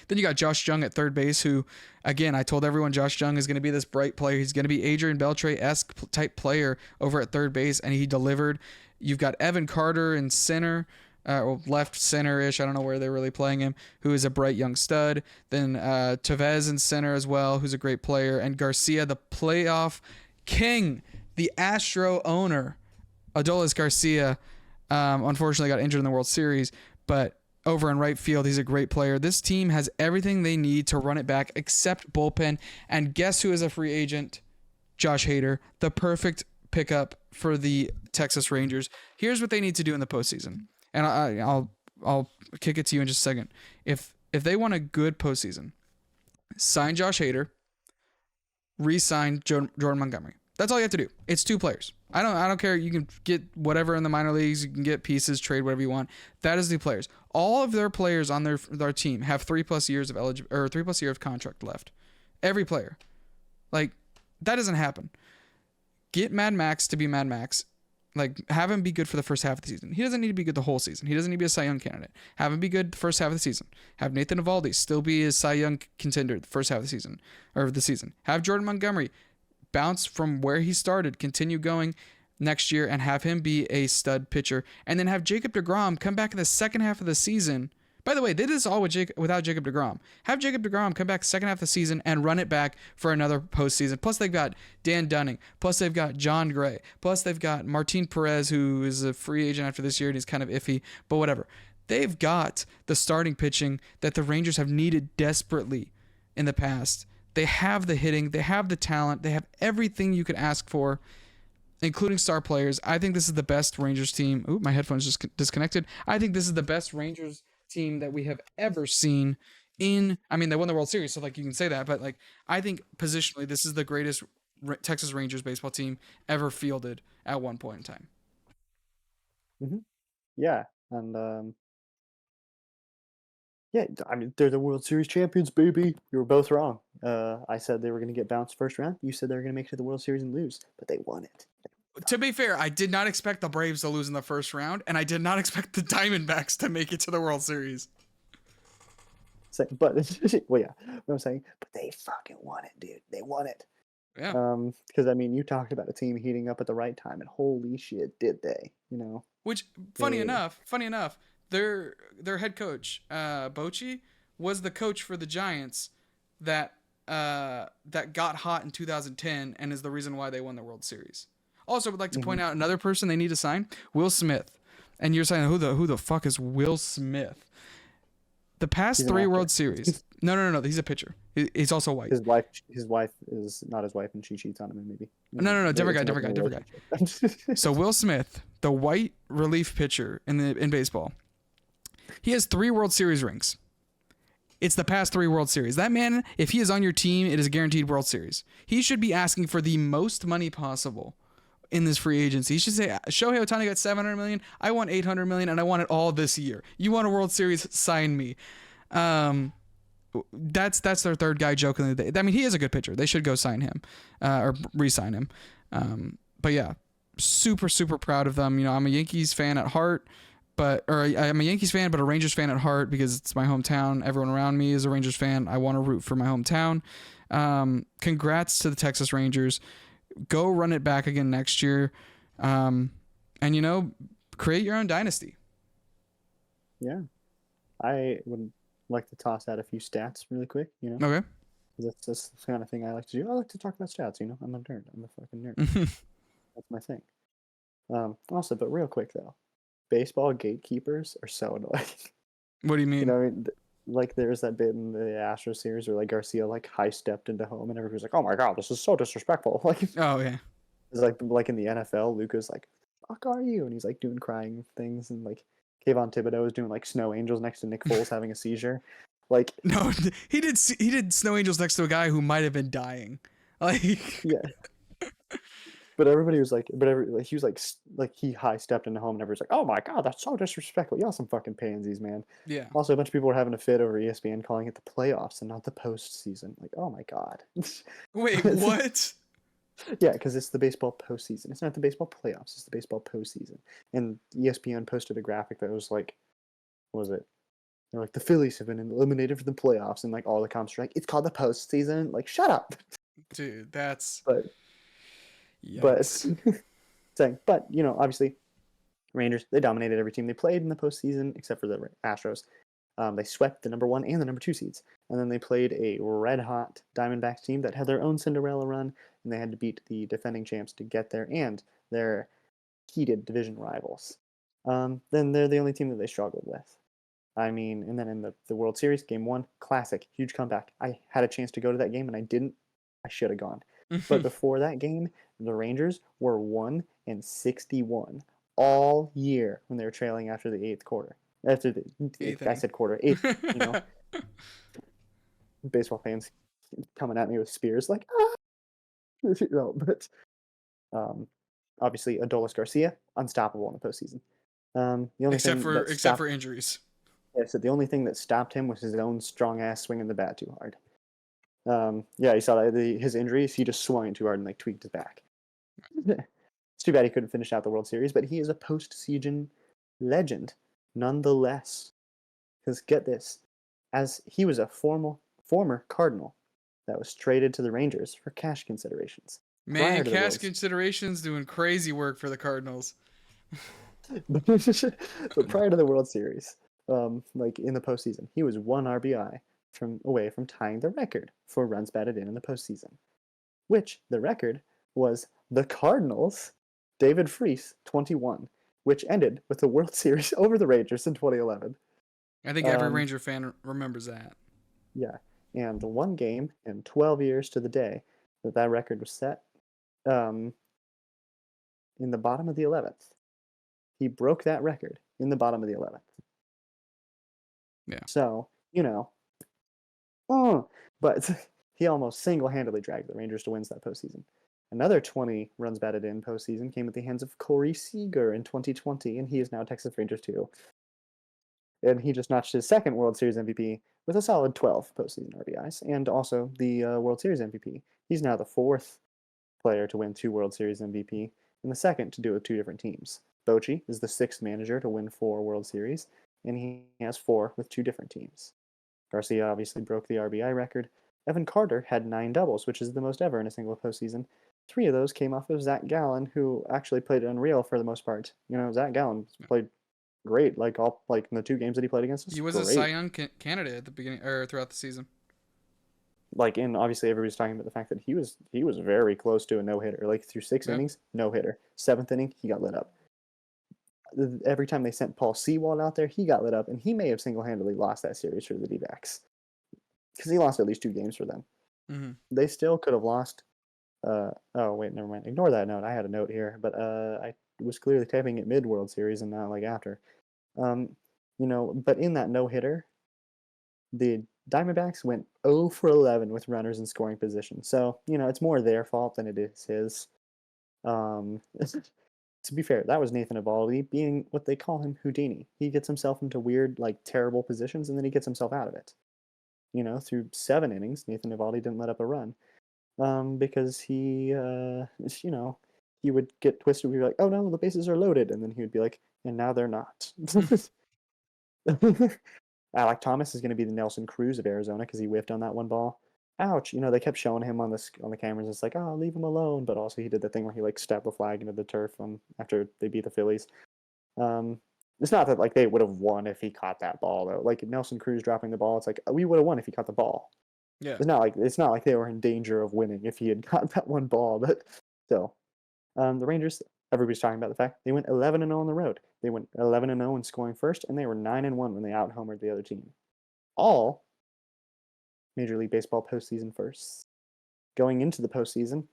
Then you got Josh Jung at third base, who, again, I told everyone Josh Jung is going to be this bright player. He's going to be Adrian Beltre-esque type player over at third base, and he delivered. You've got Evan Carter in center, or left center-ish. I don't know where they're really playing him, who is a bright young stud. Then Tevez in center as well, who's a great player. And Garcia, the playoff king, the Astro owner, Adolis Garcia, unfortunately got injured in the World Series, but over in right field, he's a great player. This team has everything they need to run it back except bullpen. And guess who is a free agent? Josh Hader, the perfect pickup for the Texas Rangers. Here's what they need to do in the postseason, and I'll kick it to you in just a second. If they want a good postseason, sign Josh Hader, re-sign Jordan Montgomery. That's all you have to do. It's 2 players. I don't care. You can get whatever in the minor leagues. You can get pieces, trade whatever you want. That is the players. All of their players on their team have 3+ years of 3+ year of contract left. Every player. Like, that doesn't happen. Get Mad Max to be Mad Max. Like, have him be good for the first half of the season. He doesn't need to be good the whole season. He doesn't need to be a Cy Young candidate. Have him be good the first half of the season. Have Nathan Eovaldi still be a Cy Young contender the first half of the season. Have Jordan Montgomery bounce from where he started, continue going next year, and have him be a stud pitcher. And then have Jacob deGrom come back in the second half of the season. By the way, they did this all without Jacob deGrom. Have Jacob deGrom come back second half of the season and run it back for another postseason. Plus, they've got Dan Dunning. Plus, they've got John Gray. Plus, they've got Martin Perez, who is a free agent after this year, and he's kind of iffy, but whatever. They've got the starting pitching that the Rangers have needed desperately in the past. They have the hitting. They have the talent. They have everything you could ask for, including star players. I think this is the best Rangers team. Ooh, my headphones just disconnected. I think this is the best Rangers team that we have ever seen they won the World Series, so like you can say that, but like I think positionally this is the greatest Texas Rangers baseball team ever fielded at one point in time. Yeah, and Yeah, I mean, they're the World Series champions, baby. You were both wrong. I said they were going to get bounced first round. You said they were going to make it to the World Series and lose, but they won it. To be fair, I did not expect the Braves to lose in the first round, and I did not expect the Diamondbacks to make it to the World Series. So, but well, yeah, what I'm saying, but they fucking won it, dude. They won it. Yeah. Because I mean, you talked about a team heating up at the right time, and holy shit, did they? You know, Which, funny they. enough, their head coach, Bochy, was the coach for the Giants that that got hot in 2010 and is the reason why they won the World Series. Also, would like to point out another person they need to sign, Will Smith. And you're saying who the fuck is Will Smith? The past He's an three actor. World Series. No. He's a pitcher. He's also white. His wife is not his wife, and she cheats on him, and maybe. No. Different It's an guy. open Different guy. relationship. So Will Smith, the white relief pitcher in baseball, he has 3 World Series rings. It's the past 3 World Series. That man, if he is on your team, it is a guaranteed World Series. He should be asking for the most money possible in this free agency. He should say, Shohei Ohtani got $700 million. I want $800 million, and I want it all this year. You want a World Series? Sign me. That's their third guy jokingly. I mean, he is a good pitcher. They should go sign him or re-sign him. But yeah, super, super proud of them. You know, I'm a Yankees fan at heart, I'm a Yankees fan, but a Rangers fan at heart because it's my hometown. Everyone around me is a Rangers fan. I want to root for my hometown. Congrats to the Texas Rangers. Go run it back again next year. And, you know, create your own dynasty. Yeah, I would like to toss out a few stats really quick. You know, Okay. that's the kind of thing I like to do. I like to talk about stats. You know, I'm a nerd. I'm a fucking nerd. That's my thing. Also, but real quick though, baseball gatekeepers are so annoying. What do you mean? You know, I mean, like there's that bit in the Astros series where like Garcia like high stepped into home and everybody's like, "Oh my god, this is so disrespectful!" Like it's Oh, yeah. like in the NFL, Luca's like, "Fuck are you?" and he's like doing crying things, and like Kayvon Thibodeau is doing like snow angels next to Nick Foles having a seizure. Like No, he did Snow Angels next to a guy who might have been dying. Like, yeah, but everybody was like, like, he was like he high stepped into home and everybody's like, "Oh my god, that's so disrespectful." Y'all some fucking pansies, man. yeah. Also, a bunch of people were having a fit over ESPN calling it the playoffs and not the postseason. Like, oh my god. Wait, what? Yeah, because it's the baseball postseason. It's not the baseball playoffs. It's the baseball postseason. And ESPN posted a graphic that was like, what was it? They're like, the Phillies have been eliminated from the playoffs, and like all the comps are like, it's called the postseason. Like, shut up. Dude, that's But yikes. saying, but you know, obviously, Rangers they dominated every team they played in the postseason except for the Astros. They swept the number 1 and the number 2 seeds, and then they played a red hot Diamondbacks team that had their own Cinderella run, and they had to beat the defending champs to get there, and their heated division rivals. Then they're the only team that they struggled with. I mean, and then in the World Series, Game 1, classic, huge comeback. I had a chance to go to that game, and I didn't. I should have gone. But before that game, the Rangers were 1-61 all year when they were trailing after the 8th quarter. After the Eighth I said quarter, 8th, you know. Baseball fans coming at me with spears like, ah! You know, but obviously Adolis Garcia, unstoppable in the postseason. The only except thing for that except stopped, for injuries. yeah, so the only thing that stopped him was his own strong ass swinging the bat too hard. Yeah, you saw that his injuries. He just swung it too hard and like tweaked his back. It's too bad he couldn't finish out the World Series, but he is a postseason legend nonetheless. Because get this, as he was a former Cardinal that was traded to the Rangers for cash considerations. Man, cash considerations doing crazy work for the Cardinals. But prior to the World Series, like in the postseason, he was 1 RBI away from tying the record for runs batted in the postseason, which the record was the Cardinals' David Freese 21, which ended with the World Series over the Rangers in 2011. I think every Ranger fan remembers that. Yeah, and 1 game in 12 years to the day that record was set, in the bottom of the 11th. He broke that record in the bottom of the 11th. Yeah. So, you know, but he almost single-handedly dragged the Rangers to wins that postseason. Another 20 runs batted in postseason came at the hands of Corey Seager in 2020, and he is now Texas Rangers too. and he just notched his second World Series MVP with a solid 12 postseason RBIs, and also the World Series MVP. He's now the fourth player to win 2 World Series MVP, and the second to do it with 2 different teams. Bochy is the 6th manager to win 4 World Series, and he has 4 with 2 different teams. Garcia obviously broke the RBI record. Evan Carter had 9 doubles, which is the most ever in a single postseason. 3 of those came off of Zach Gallen, who actually played unreal for the most part. Zach Gallen played great, in the 2 games that he played against us. He was great. a Cy Young candidate at the beginning or throughout the season. And obviously everybody's talking about the fact that he was very close to a no-hitter. Through 6 innings, no-hitter. 7th inning, he got lit up. Every time they sent Paul Sewald out there, he got lit up, and he may have single-handedly lost that series for the D-backs because he lost at least 2 games for them. Mm-hmm. They still could have lost. Oh wait, never mind. Ignore that note. I had a note here, but I was clearly typing it mid World Series and not after. But in that no-hitter, the Diamondbacks went 0 for 11 with runners in scoring position. So it's more their fault than it is his. To be fair, that was Nathan Eovaldi being what they call him, Houdini. He gets himself into weird, terrible positions, and then he gets himself out of it. Through 7 innings, Nathan Eovaldi didn't let up a run, because he would get twisted. We'd be like, "Oh no, the bases are loaded," and then he would be like, "And now they're not." Alec Thomas is going to be the Nelson Cruz of Arizona because he whiffed on that one ball. Ouch! They kept showing him on the cameras. It's like, oh, leave him alone. But also, he did the thing where he stepped the flag into the turf after they beat the Phillies. It's not that they would have won if he caught that ball though. Nelson Cruz dropping the ball, it's like we would have won if he caught the ball. Yeah. It's not like they were in danger of winning if he had caught that one ball. But still, the Rangers. Everybody's talking about the fact they went 11-0 on the road. They went 11-0 in scoring first, and they were 9-1 when they out-homered the other team. All Major League Baseball postseason firsts. Going into the postseason,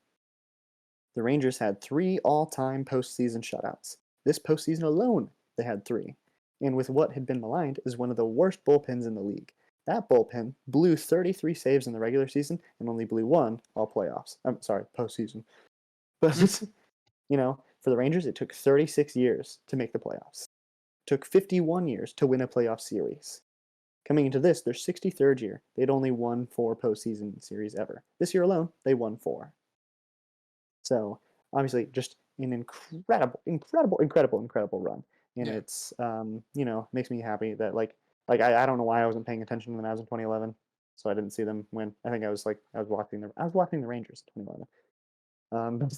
the Rangers had 3 all-time postseason shutouts. This postseason alone, they had 3. And with what had been maligned as one of the worst bullpens in the league. That bullpen blew 33 saves in the regular season and only blew 1 all playoffs. I'm sorry, postseason. But, for the Rangers, it took 36 years to make the playoffs. It took 51 years to win a playoff series. Coming into this, their 63rd year, they'd only won 4 postseason series ever. This year alone, they won 4. So, obviously, just an incredible run. And it's, makes me happy that, I don't know why I wasn't paying attention when I was in 2011, so I didn't see them win. I think I was watching the Rangers in 2011. But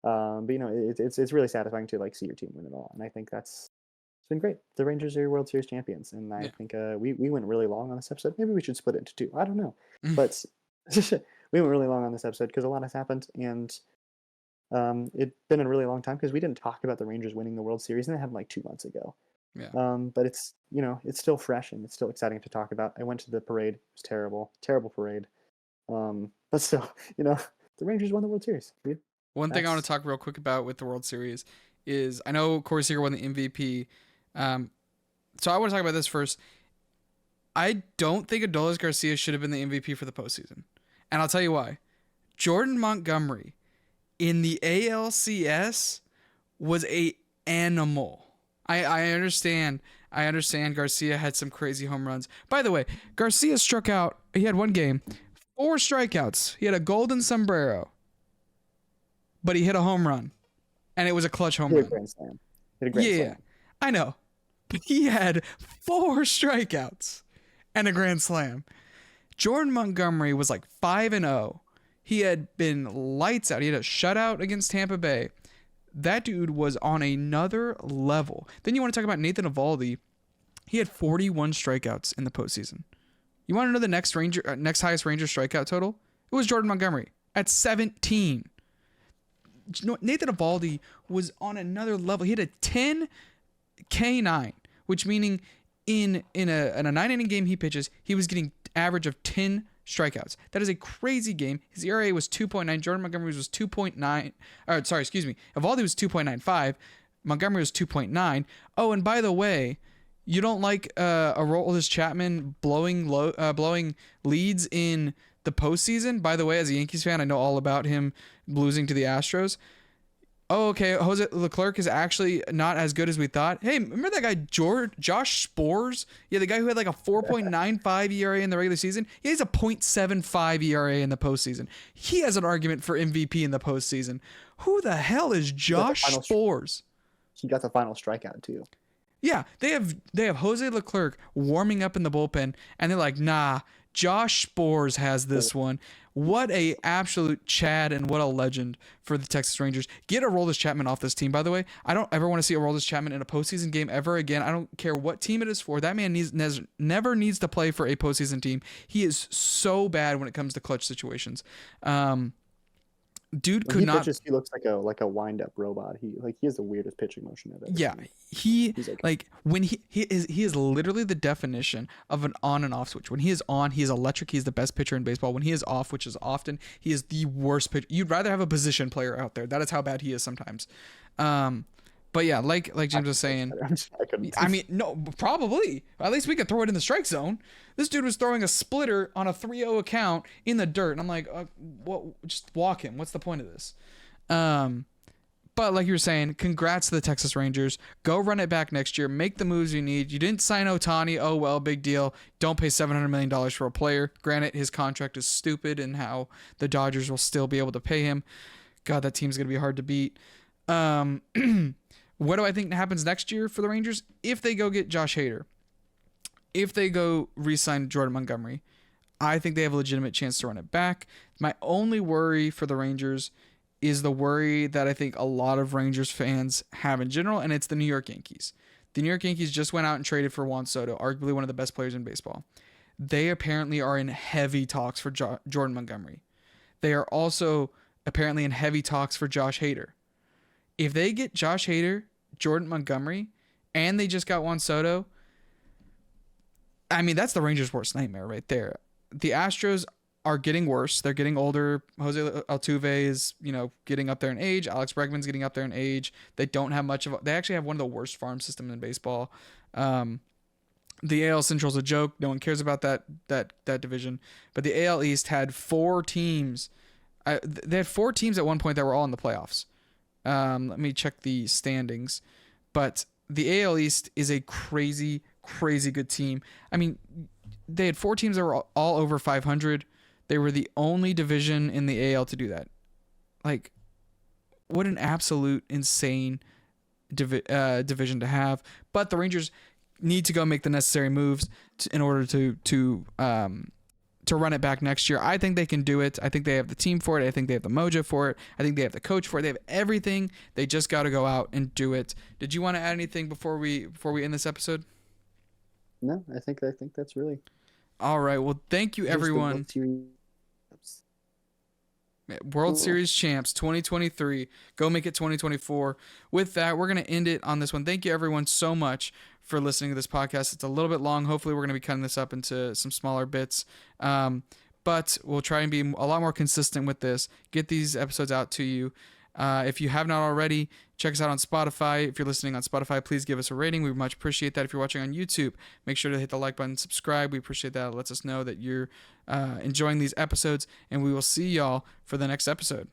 it's really satisfying to see your team win it all, and I think it's been great. The Rangers are your World Series champions, and I think we went really long on this episode. Maybe we should split it into 2. I don't know, but we went really long on this episode because a lot has happened, and it's been a really long time because we didn't talk about the Rangers winning the World Series, and that happened 2 months ago. Yeah. But it's it's still fresh and it's still exciting to talk about. I went to the parade. It was terrible parade. But still, the Rangers won the World Series. Dude. One thing I want to talk real quick about with the World Series is I know Corey Seager won the MVP. So I want to talk about this first. I don't think Adolis Garcia should have been the MVP for the postseason. And I'll tell you why. Jordan Montgomery in the ALCS was an animal. I understand. Garcia had some crazy home runs. By the way, Garcia struck out. He had 1 game, 4 strikeouts. He had a golden sombrero. But he hit a home run, and it was a clutch home run. Grand slam. Hit a grand slam. Yeah, I know. But he had 4 strikeouts and a grand slam. Jordan Montgomery was 5-0. He had been lights out. He had a shutout against Tampa Bay. That dude was on another level. Then you want to talk about Nathan Eovaldi. He had 41 strikeouts in the postseason. You want to know the next highest Ranger strikeout total? It was Jordan Montgomery at 17. Nathan Eovaldi was on another level. He had a 10 K9, which meaning in a 9-inning game he pitches, he was getting average of 10 strikeouts. That is a crazy game. His ERA was 2.9. Jordan Montgomery was 2.9. Eovaldi was 2.95. Montgomery was 2.9. Oh, and by the way, you don't like Aroldis Chapman blowing leads in the postseason? By the way, as a Yankees fan, I know all about him losing to the Astros. Oh, okay. Jose Leclerc is actually not as good as we thought. Hey, remember that guy Josh Spores? Yeah, the guy who had like a 4.95 ERA in the regular season. He has a .75 ERA in the postseason. He has an argument for MVP in the postseason. Who the hell is Josh Spores? He got the final strikeout too. Yeah, they have Jose Leclerc warming up in the bullpen, and they're like, nah, Josh Spores has this one. What a absolute Chad and what a legend for the Texas Rangers. Get Aroldis Chapman off this team, by the way. I don't ever want to see Aroldis Chapman in a postseason game ever again. I don't care what team it is for. That man never needs to play for a postseason team. He is so bad when it comes to clutch situations. Dude could not. Pitches, he looks like a wind up robot. He has the weirdest pitching motion I've ever seen. He's like when he is literally the definition of an on and off switch. When he is on, he is electric. He's the best pitcher in baseball. When he is off, which is often, he is the worst pitcher. You'd rather have a position player out there. That is how bad he is sometimes. But yeah, like James was saying, I mean, no, probably. At least we could throw it in the strike zone. This dude was throwing a splitter on a 3-0 account in the dirt, and I'm like, what? Just walk him. What's the point of this? But like you were saying, congrats to the Texas Rangers. Go run it back next year. Make the moves you need. You didn't sign Ohtani. Oh well, big deal. Don't pay $700 million for a player. Granted, his contract is stupid, and how the Dodgers will still be able to pay him. God, that team's gonna be hard to beat. What do I think happens next year for the Rangers? If they go get Josh Hader, if they go re-sign Jordan Montgomery, I think they have a legitimate chance to run it back. My only worry for the Rangers is the worry that I think a lot of Rangers fans have in general, and it's the New York Yankees. The New York Yankees just went out and traded for Juan Soto, arguably one of the best players in baseball. They apparently are in heavy talks for Jordan Montgomery. They are also apparently in heavy talks for Josh Hader. If they get Josh Hader, Jordan Montgomery, and they just got Juan Soto, I mean, that's the Rangers' worst nightmare right there. The Astros are getting worse. They're getting older. Jose Altuve is, getting up there in age. Alex Bregman's getting up there in age. They don't have much of they actually have one of the worst farm systems in baseball. The AL Central is a joke. No one cares about that division. But the AL East had 4 teams. They had 4 teams at one point that were all in the playoffs. Let me check the standings. But the AL East is a crazy, crazy good team. I mean, they had 4 teams that were all over 500. They were the only division in the AL to do that. Like, what an absolute insane division to have. But the Rangers need to go make the necessary moves in order to run it back next year. I think they can do it. I think they have the team for it. I think they have the mojo for it. I think they have the coach for it. They have everything. They just got to go out and do it. Did you want to add anything before we end this episode? No, I think that's really. All right. Well, thank you, everyone. World Series champs 2023. Go make it 2024. With that, we're going to end it on this one. Thank you, everyone, so much for listening to this podcast. It's a little bit long. Hopefully, we're going to be cutting this up into some smaller bits. But we'll try and be a lot more consistent with this. Get these episodes out to you. If you have not already, check us out on Spotify. If you're listening on Spotify, please give us a rating. We would much appreciate that. If you're watching on YouTube, make sure to hit the like button, subscribe. We appreciate that. It lets us know that you're enjoying these episodes, and we will see y'all for the next episode.